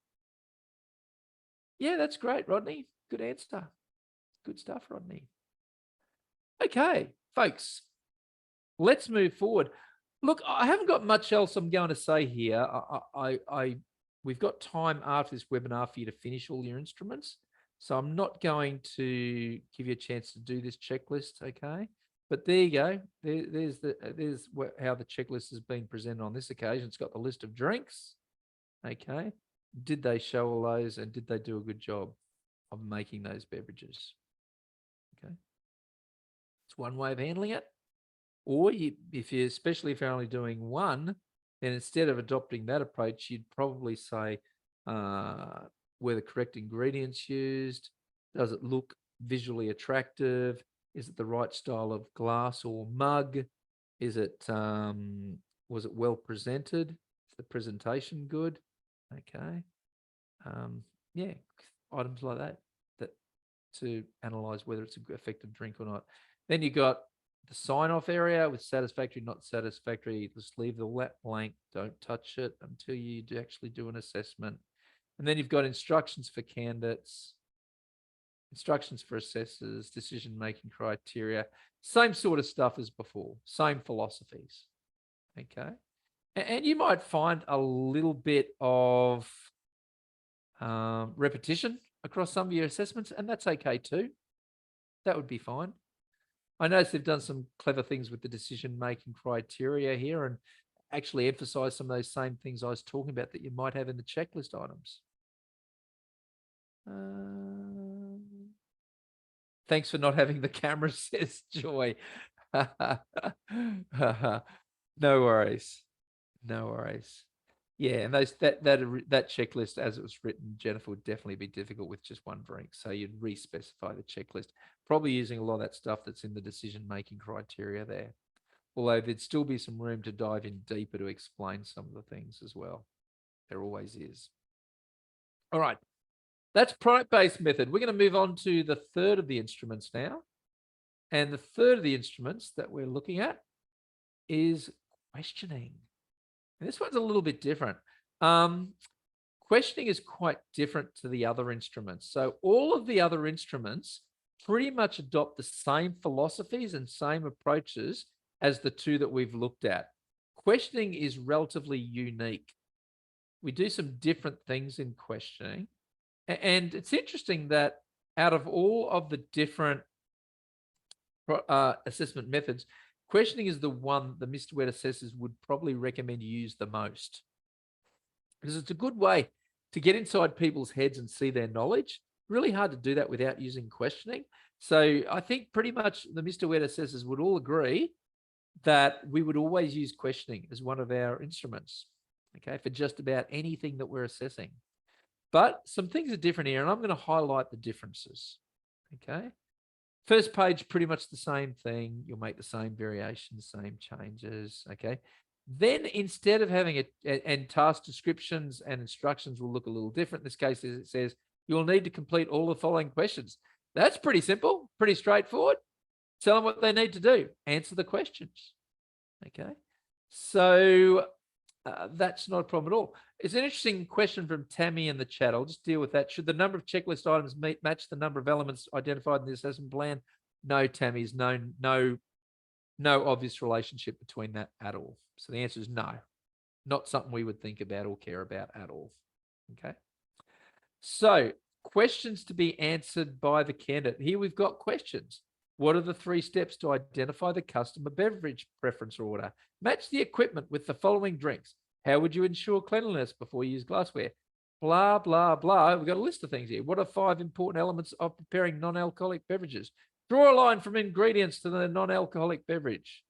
Yeah, that's great, Rodney. Good answer. Good stuff, Rodney. Okay, folks, let's move forward. Look, I haven't got much else I'm going to say here. We've got time after this webinar for you to finish all your instruments. So I'm not going to give you a chance to do this checklist, okay? But there you go. There's how the checklist has been presented on this occasion. It's got the list of drinks, okay? Did they show all those, and did they do a good job of making those beverages? Okay. It's one way of handling it. Or especially if you're only doing one, then instead of adopting that approach, you'd probably say, were the correct ingredients used? Does it look visually attractive? Is it the right style of glass or mug? Is it, was it well presented? Is the presentation good? Okay. Yeah, items like that to analyze whether it's an effective drink or not. Then you got the sign-off area with satisfactory, not satisfactory. Just leave the blank. Don't touch it until you actually do an assessment. And then you've got instructions for candidates, instructions for assessors, decision-making criteria, same sort of stuff as before, same philosophies. Okay. And you might find a little bit of repetition across some of your assessments, and that's okay too. That would be fine. I notice they've done some clever things with the decision-making criteria here and actually emphasize some of those same things I was talking about that you might have in the checklist items. Thanks for not having the camera, says Joy. No worries. No worries. Yeah, and that checklist as it was written, Jennifer, would definitely be difficult with just one drink. So you'd re-specify the checklist, probably using a lot of that stuff that's in the decision-making criteria there. Although there'd still be some room to dive in deeper to explain some of the things as well. There always is. All right, that's product-based method. We're going to move on to the third of the instruments now. And the third of the instruments that we're looking at is questioning. And this one's a little bit different. Questioning is quite different to the other instruments. So all of the other instruments pretty much adopt the same philosophies and same approaches as the two that we've looked at. Questioning is relatively unique. We do some different things in questioning. And it's interesting that out of all of the different assessment methods, questioning is the one that Mr. Wet assessors would probably recommend you use the most, because it's a good way to get inside people's heads and see their knowledge. Really hard to do that without using questioning. So I think pretty much the Mr. Wet assessors would all agree that we would always use questioning as one of our instruments, okay, for just about anything that we're assessing. But some things are different here, and I'm going to highlight the differences, okay? First page, pretty much the same thing. You'll make the same variations, same changes, okay? Then instead of having and task descriptions and instructions will look a little different. In this case, it says, you'll need to complete all the following questions. That's pretty simple, pretty straightforward. Tell them what they need to do. Answer the questions, okay? So that's not a problem at all. It's an interesting question from Tammy in the chat. I'll just deal with that. Should the number of checklist items match the number of elements identified in the assessment plan? No, Tammy's no obvious relationship between that at all. So the answer is no. Not something we would think about or care about at all. Okay. So questions to be answered by the candidate. Here we've got questions. What are the 3 steps to identify the customer beverage preference order? Match the equipment with the following drinks. How would you ensure cleanliness before you use glassware? Blah, blah, blah. We've got a list of things here. What are 5 important elements of preparing non-alcoholic beverages? Draw a line from ingredients to the non-alcoholic beverage.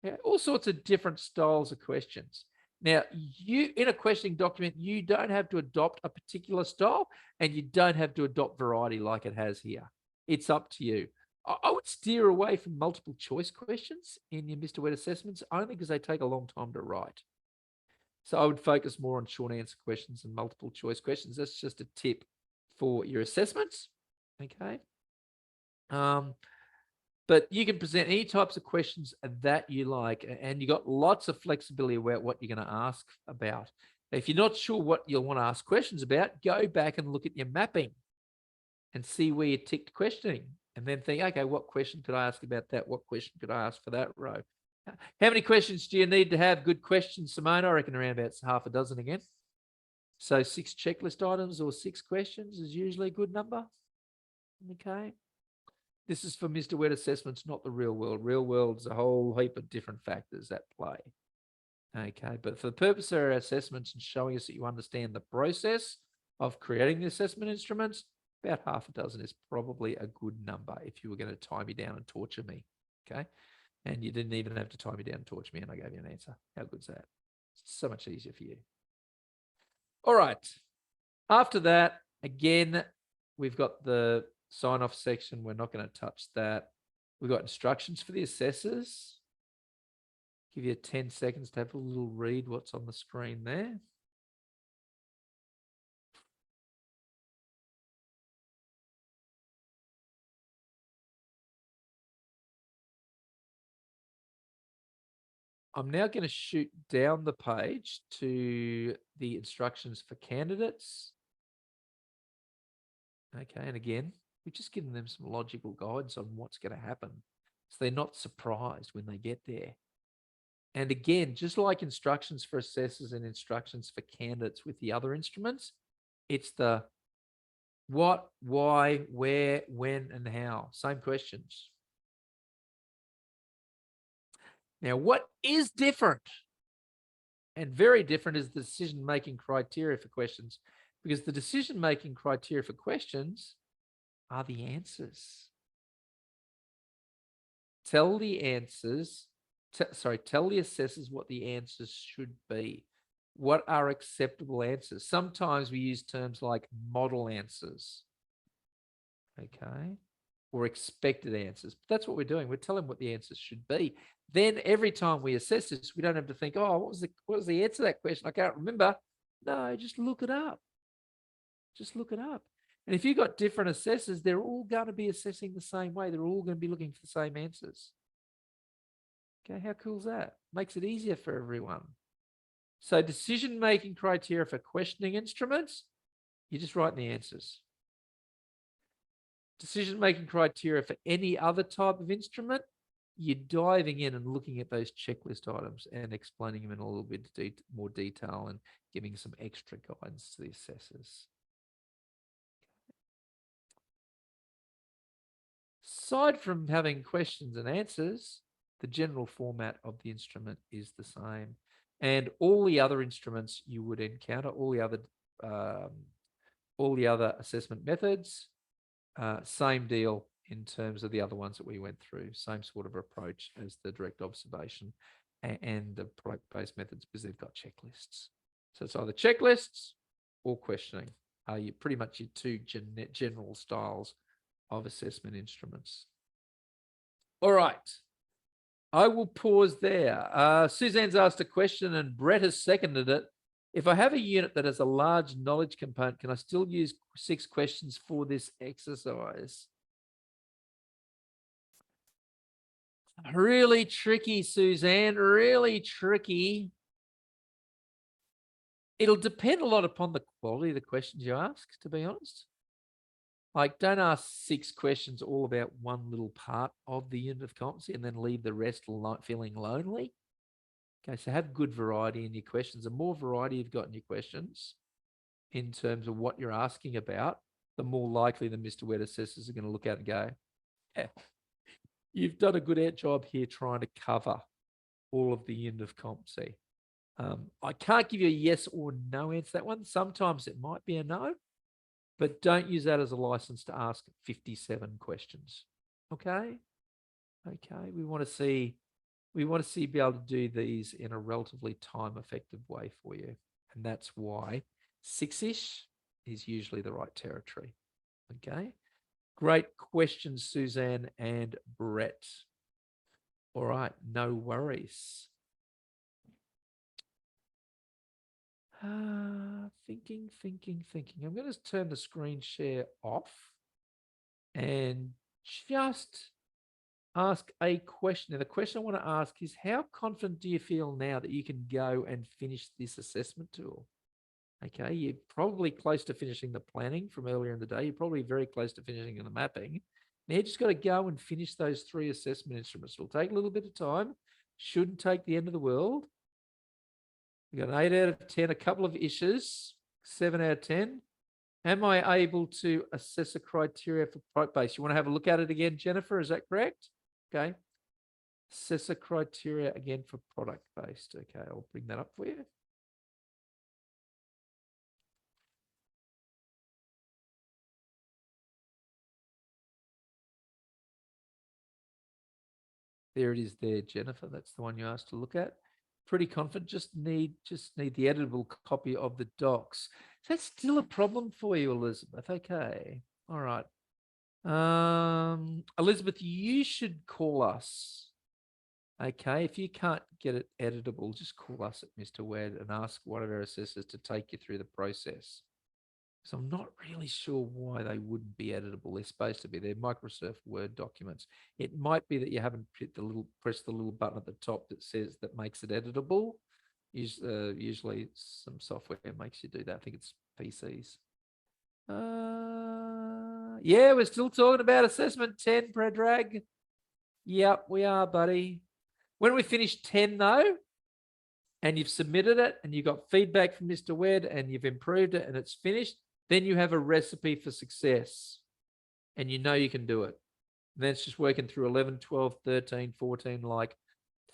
Yeah, all sorts of different styles of questions. Now, you in a questioning document, you don't have to adopt a particular style, and you don't have to adopt variety like it has here. It's up to you. I would steer away from multiple choice questions in your Mr. Wet assessments, only because they take a long time to write. So I would focus more on short answer questions and multiple choice questions. That's just a tip for your assessments. Okay. But you can present any types of questions that you like, and you got lots of flexibility about what you're going to ask about. If you're not sure what you'll want to ask questions about, go back and look at your mapping and see where you ticked questioning, and then think, okay, what question could I ask about that? What question could I ask for that row? How many questions do you need to have good questions, Simone? I reckon around about half a dozen again. So 6 checklist items or 6 questions is usually a good number. Okay. This is for Mr. Wet assessments, not the real world. Real world's a whole heap of different factors at play. Okay, but for the purpose of our assessments and showing us that you understand the process of creating the assessment instruments, about half a dozen is probably a good number if you were going to tie me down and torture me. Okay, and you didn't even have to tie me down and torture me, and I gave you an answer. How good's that? It's so much easier for you. All right. After that, again, we've got the sign-off section. We're not going to touch that. We've got instructions for the assessors. Give you 10 seconds to have a little read what's on the screen there. I'm now going to shoot down the page to the instructions for candidates. Okay, and again, we've just given them some logical guidance on what's going to happen, so they're not surprised when they get there. And again, just like instructions for assessors and instructions for candidates with the other instruments, it's the what, why, where, when, and how. Same questions. Now, what is different and very different is the decision-making criteria for questions, because the decision-making criteria for questions are the answers. Tell the answers, tell the assessors what the answers should be. What are acceptable answers? Sometimes we use terms like model answers, okay, or expected answers. But that's what we're doing. We're telling what the answers should be. Then every time we assess this, we don't have to think, oh, what was the answer to that question? I can't remember. No, just look it up. Just look it up. And if you've got different assessors, they're all going to be assessing the same way. They're all going to be looking for the same answers. Okay, how cool is that? Makes it easier for everyone. So decision-making criteria for questioning instruments, you just write the answers. Decision-making criteria for any other type of instrument, you're diving in and looking at those checklist items and explaining them in a little bit more detail and giving some extra guidance to the assessors. aside from having questions and answers, the general format of the instrument is the same. And all the other instruments you would encounter, um, all the other assessment methods, same deal in terms of the other ones that we went through. Same sort of approach as the direct observation and the product-based methods, because they've got checklists. So it's either checklists or questioning are pretty much your two general styles of assessment instruments. All right. I will pause there. Suzanne's asked a question and Brett has seconded it. If I have a unit that has a large knowledge component, can I still use 6 questions for this exercise? Really tricky, Suzanne, really tricky. It'll depend a lot upon the quality of the questions you ask, to be honest. Like, don't ask 6 questions all about one little part of the unit of competency and then leave the rest feeling lonely. Okay, so have good variety in your questions. The more variety you've got in your questions in terms of what you're asking about, the more likely the Mr. Wet assessors are going to look at and go, yeah, you've done a good job here trying to cover all of the unit of competency. I can't give you a yes or no answer to that one. Sometimes it might be a no, but don't use that as a license to ask 57 questions. Okay? Okay, we want to see be able to do these in a relatively time-effective way for you. And that's why 6-ish is usually the right territory. Okay? Great questions, Suzanne and Brett. All right, no worries. Thinking. I'm going to turn the screen share off and just ask a question. Now, the question I want to ask is, how confident do you feel now that you can go and finish this assessment tool? Okay, you're probably close to finishing the planning from earlier in the day. You're probably very close to finishing the mapping. Now, you just got to go and finish those 3 assessment instruments. It'll take a little bit of time. Shouldn't take the end of the world. We got an 8 out of 10, a couple of issues, 7 out of 10. Am I able to assess a criteria for product base? You want to have a look at it again, Jennifer? Is that correct? Okay. Assess a criteria again for product based. Okay, I'll bring that up for you. There it is there, Jennifer. That's the one you asked to look at. Pretty confident. Just need the editable copy of the docs. That's still a problem for you, Elizabeth. Okay. All right. Elizabeth, you should call us. Okay. If you can't get it editable, just call us at Mr. Wed and ask one of our assessors to take you through the process. So I'm not really sure why they wouldn't be editable. They're supposed to be. They're Microsoft Word documents. It might be that you haven't pressed the little button at the top that makes it editable. Usually some software makes you do that. I think it's PCs. Yeah, we're still talking about assessment 10, Predrag. Yep, we are, buddy. When we finish 10 though, and you've submitted it and you got feedback from Mr. Wed and you've improved it and it's finished, then you have a recipe for success and you know you can do it. And then it's just working through 11, 12, 13, 14, like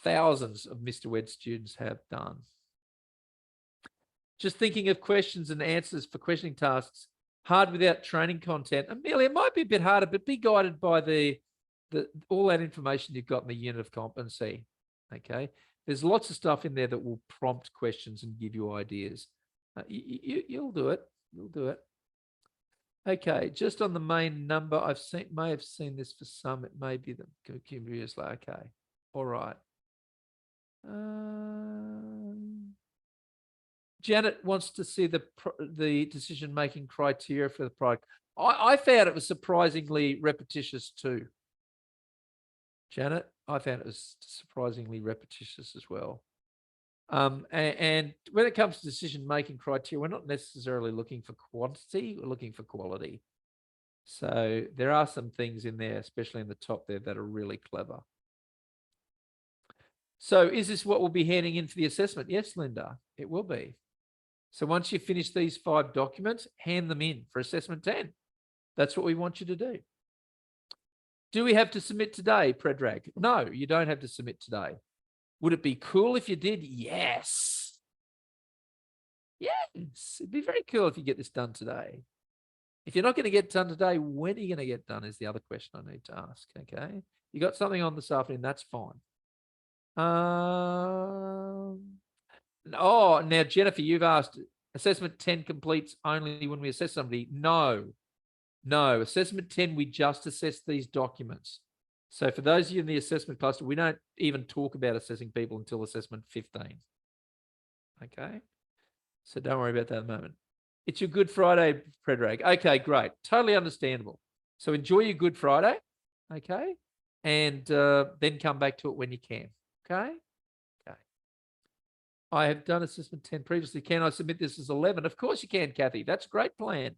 thousands of Mr. Wed students have done. Just thinking of questions and answers for questioning tasks, hard without training content. Amelia, it might be a bit harder, but be guided by all that information you've got in the unit of competency. Okay. There's lots of stuff in there that will prompt questions and give you ideas. You'll do it. You'll do it. Okay, just on the main number, may have seen this for some. It may be the cumulus. Okay, all right. Janet wants to see the decision-making criteria for the product. I found it was surprisingly repetitious too. Janet, I found it was surprisingly repetitious as well. And when it comes to decision-making criteria, we're not necessarily looking for quantity, we're looking for quality. So there are some things in there, especially in the top there, that are really clever. So is this what we'll be handing in for the assessment? Yes, Linda, it will be. So once you finish these 5 documents, hand them in for assessment 10. That's what we want you to do. Do we have to submit today, Predrag? No, you don't have to submit today. Would it be cool if you did? Yes. Yes. It'd be very cool if you get this done today. If you're not going to get done today, when are you going to get done is the other question I need to ask. Okay. You got something on this afternoon, that's fine. Oh, now, Jennifer, you've asked, assessment 10 completes only when we assess somebody. No. Assessment 10, we just assess these documents. So for those of you in the assessment cluster, we don't even talk about assessing people until assessment 15. Okay. So don't worry about that at the moment. It's your Good Friday, Predrag. Okay, great. Totally understandable. So enjoy your Good Friday. Okay. And then come back to it when you can. Okay. I have done assessment 10 previously. Can I submit this as 11? Of course you can, Kathy. That's a great plan.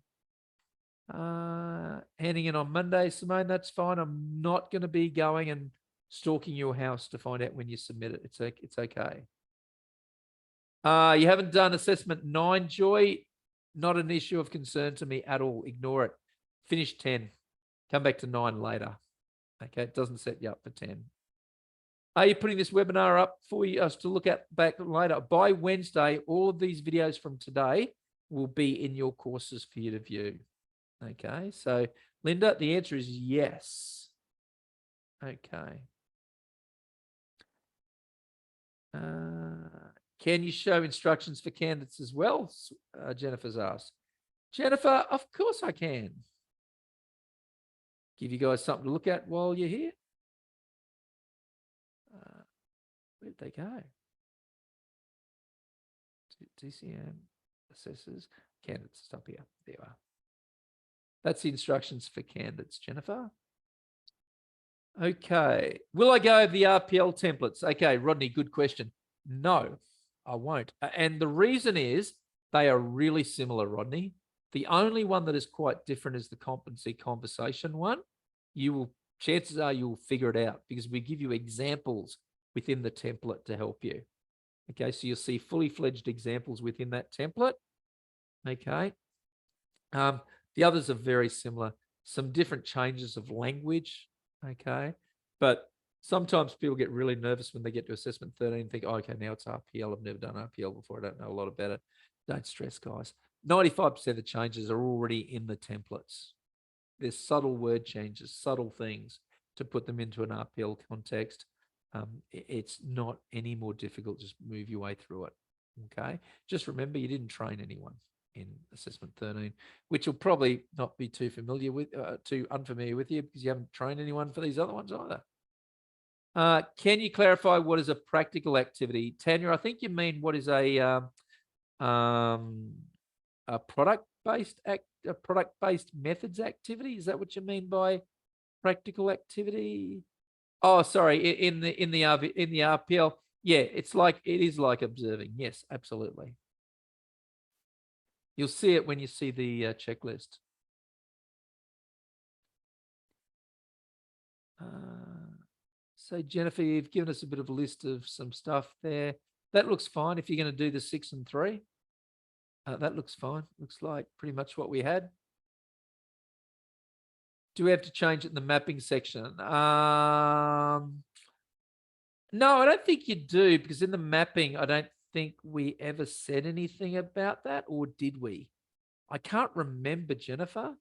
Handing in on Monday, Simone, that's fine. I'm not going to be going and stalking your house to find out when you submit it. It's okay. You haven't done assessment 9, Joy. Not an issue of concern to me at all. Ignore it. Finish 10. Come back to 9 later. Okay, it doesn't set you up for 10. Are you putting this webinar up for us to look at back later? By Wednesday, all of these videos from today will be in your courses for you to view. Okay, so Linda, the answer is yes. Okay. Can you show instructions for candidates as well? Jennifer's asked. Jennifer, of course I can. Give you guys something to look at while you're here. Where'd they go? DCM assessors, candidates, stop here. There you are. That's the instructions for candidates, Jennifer. Okay. Will I go over the RPL templates? Okay, Rodney, good question. No, I won't. And the reason is they are really similar, Rodney. The only one that is quite different is the competency conversation one. Chances are you'll figure it out because we give you examples within the template to help you. Okay, so you'll see fully fledged examples within that template. Okay. The others are very similar. Some different changes of language. Okay. But sometimes people get really nervous when they get to assessment 13 and think, oh, okay, now it's RPL. I've never done RPL before. I don't know a lot about it. Don't stress, guys. 95% of the changes are already in the templates. There's subtle word changes, subtle things to put them into an RPL context. It's not any more difficult. Just move your way through it. Okay. Just remember, you didn't train anyone in assessment 13, which will probably not be too unfamiliar with you because you haven't trained anyone for these other ones either. Can you clarify what is a practical activity? Tanya, I think you mean what is a product-based methods activity? Is that what you mean by practical activity? Oh, sorry, in the RPL. Yeah, it is like observing. Yes, absolutely. You'll see it when you see the checklist. So Jennifer, you've given us a bit of a list of some stuff there. That looks fine if you're going to do the 6 and 3. That looks fine. Looks like pretty much what we had. Do we have to change it in the mapping section? No, I don't think you do, because in the mapping, I don't think we ever said anything about that, or did we? I can't remember, Jennifer,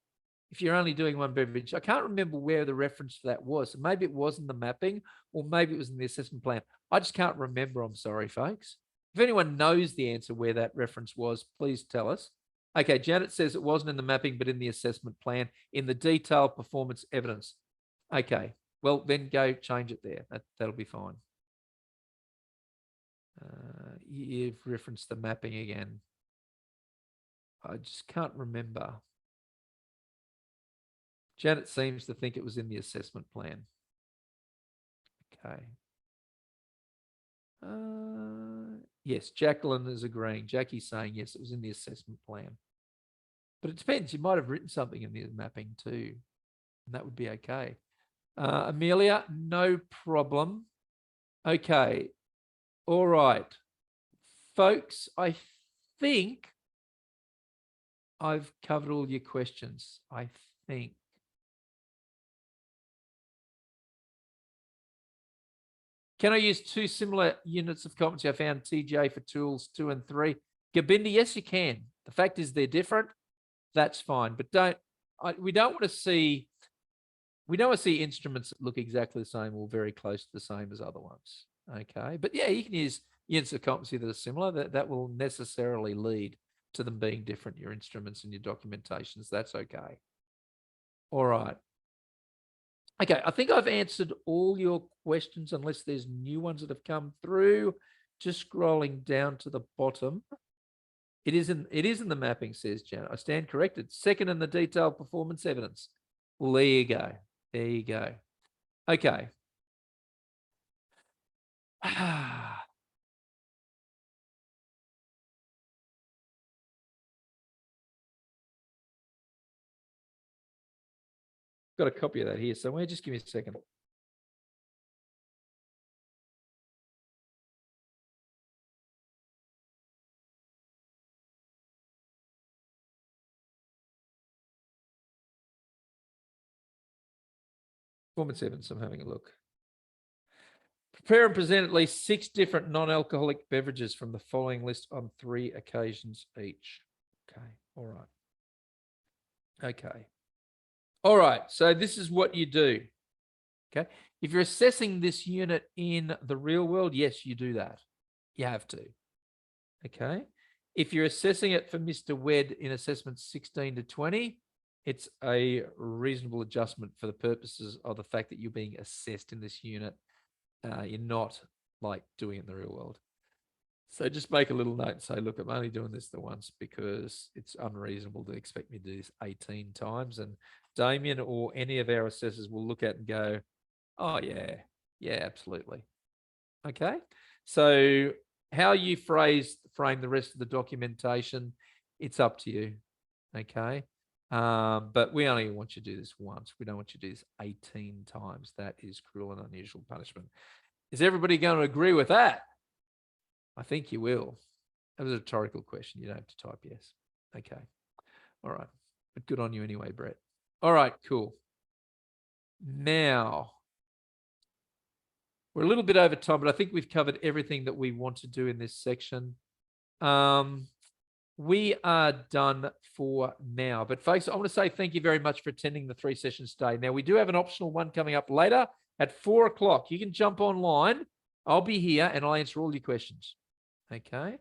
if you're only doing one beverage. I can't remember where the reference to that was. So maybe it was in the mapping, or maybe it was in the assessment plan. I just can't remember. I'm sorry, folks. If anyone knows the answer where that reference was, please tell us. Okay, Janet says it wasn't in the mapping, but in the assessment plan, in the detailed performance evidence. Okay, well, then go change it there. That'll be fine. You've referenced the mapping again. I just can't remember. Janet seems to think it was in the assessment plan. Okay. Yes, Jacqueline is agreeing. Jackie's saying, yes, it was in the assessment plan. But it depends. You might have written something in the mapping too, and that would be okay. Amelia, no problem. Okay. All right. Folks, I think I've covered all your questions. I think. Can I use two similar units of competency? I found TJ for tools 2 and 3. Gobinda, yes, you can. The fact is they're different. That's fine, but we don't want to see instruments that look exactly the same or very close to the same as other ones. Okay, but yeah, you can use units of competency that are similar. That will necessarily lead to them being different, your instruments and your documentations. That's okay. All right. Okay, I think I've answered all your questions unless there's new ones that have come through. Just scrolling down to the bottom. It is in the mapping, says Janet. I stand corrected. Second in the detailed performance evidence. Well, there you go. There you go. Okay. Got a copy of that here somewhere. Just give me a second. Performance evidence, I'm having a look. Prepare and present at least 6 different non-alcoholic beverages from the following list on 3 occasions each. Okay, all right. Okay. All right, so this is what you do. Okay, if you're assessing this unit in the real world, yes, you do that. You have to. Okay, if you're assessing it for Mr. Wed in assessments 16 to 20, it's a reasonable adjustment for the purposes of the fact that you're being assessed in this unit. You're not like doing it in the real world. So just make a little note and say, look, I'm only doing this the once because it's unreasonable to expect me to do this 18 times. And Damien or any of our assessors will look at and go, oh, yeah, absolutely. Okay. So how you frame the rest of the documentation, it's up to you. Okay. But we only want you to do this once. We don't want you to do this 18 times. That is cruel and unusual punishment. Is everybody going to agree with that? I think you will. That was a rhetorical question. You don't have to type yes. Okay. All right. But good on you anyway, Brett. All right, cool. Now, we're a little bit over time, but I think we've covered everything that we want to do in this section. We are done for now. But folks, I want to say thank you very much for attending the 3 sessions today. Now, we do have an optional one coming up later at 4 o'clock. You can jump online. I'll be here and I'll answer all your questions. Okay.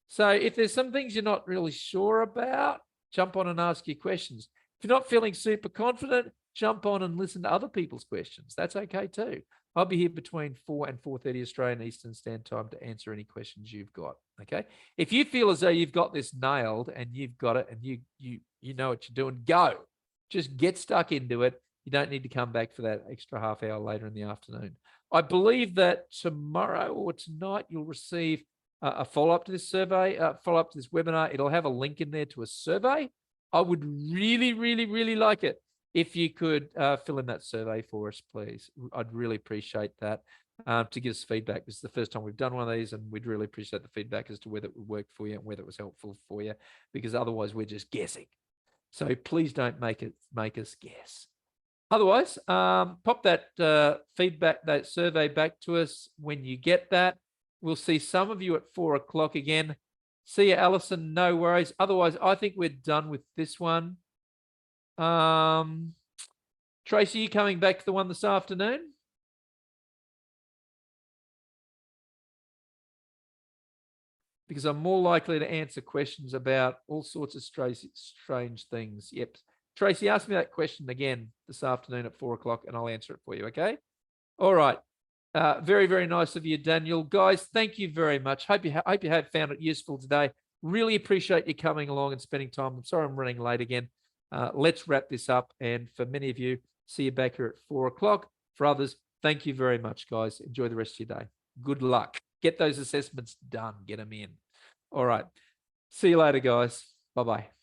So if there's some things you're not really sure about, jump on and ask your questions. If you're not feeling super confident, jump on and listen to other people's questions. That's okay too. I'll be here between 4 and 4:30 Australian Eastern Standard Time to answer any questions you've got. Okay. If you feel as though you've got this nailed and you've got it and you know what you're doing, go. Just get stuck into it. You don't need to come back for that extra half hour later in the afternoon. I believe that tomorrow or tonight you'll receive a follow-up to this survey, follow-up to this webinar. It'll have a link in there to a survey. I would really, really, really like it if you could fill in that survey for us, please. I'd really appreciate that to give us feedback. This is the first time we've done one of these, and we'd really appreciate the feedback as to whether it would work for you and whether it was helpful for you, because otherwise we're just guessing. So please don't make us guess. Otherwise, pop that feedback, that survey back to us when you get that. We'll see some of you at 4 o'clock again. See you, Alison. No worries. Otherwise, I think we're done with this one. Tracy, you coming back to the one this afternoon? Because I'm more likely to answer questions about all sorts of strange things. Yep. Tracy, ask me that question again this afternoon at 4 o'clock and I'll answer it for you, okay? All right. Very, very nice of you, Daniel. Guys, thank you very much. Hope you have found it useful today. Really appreciate you coming along and spending time. I'm sorry I'm running late again. Let's wrap this up. And for many of you, see you back here at 4 o'clock. For others, thank you very much, guys. Enjoy the rest of your day. Good luck. Get those assessments done. Get them in. All right. See you later, guys. Bye-bye.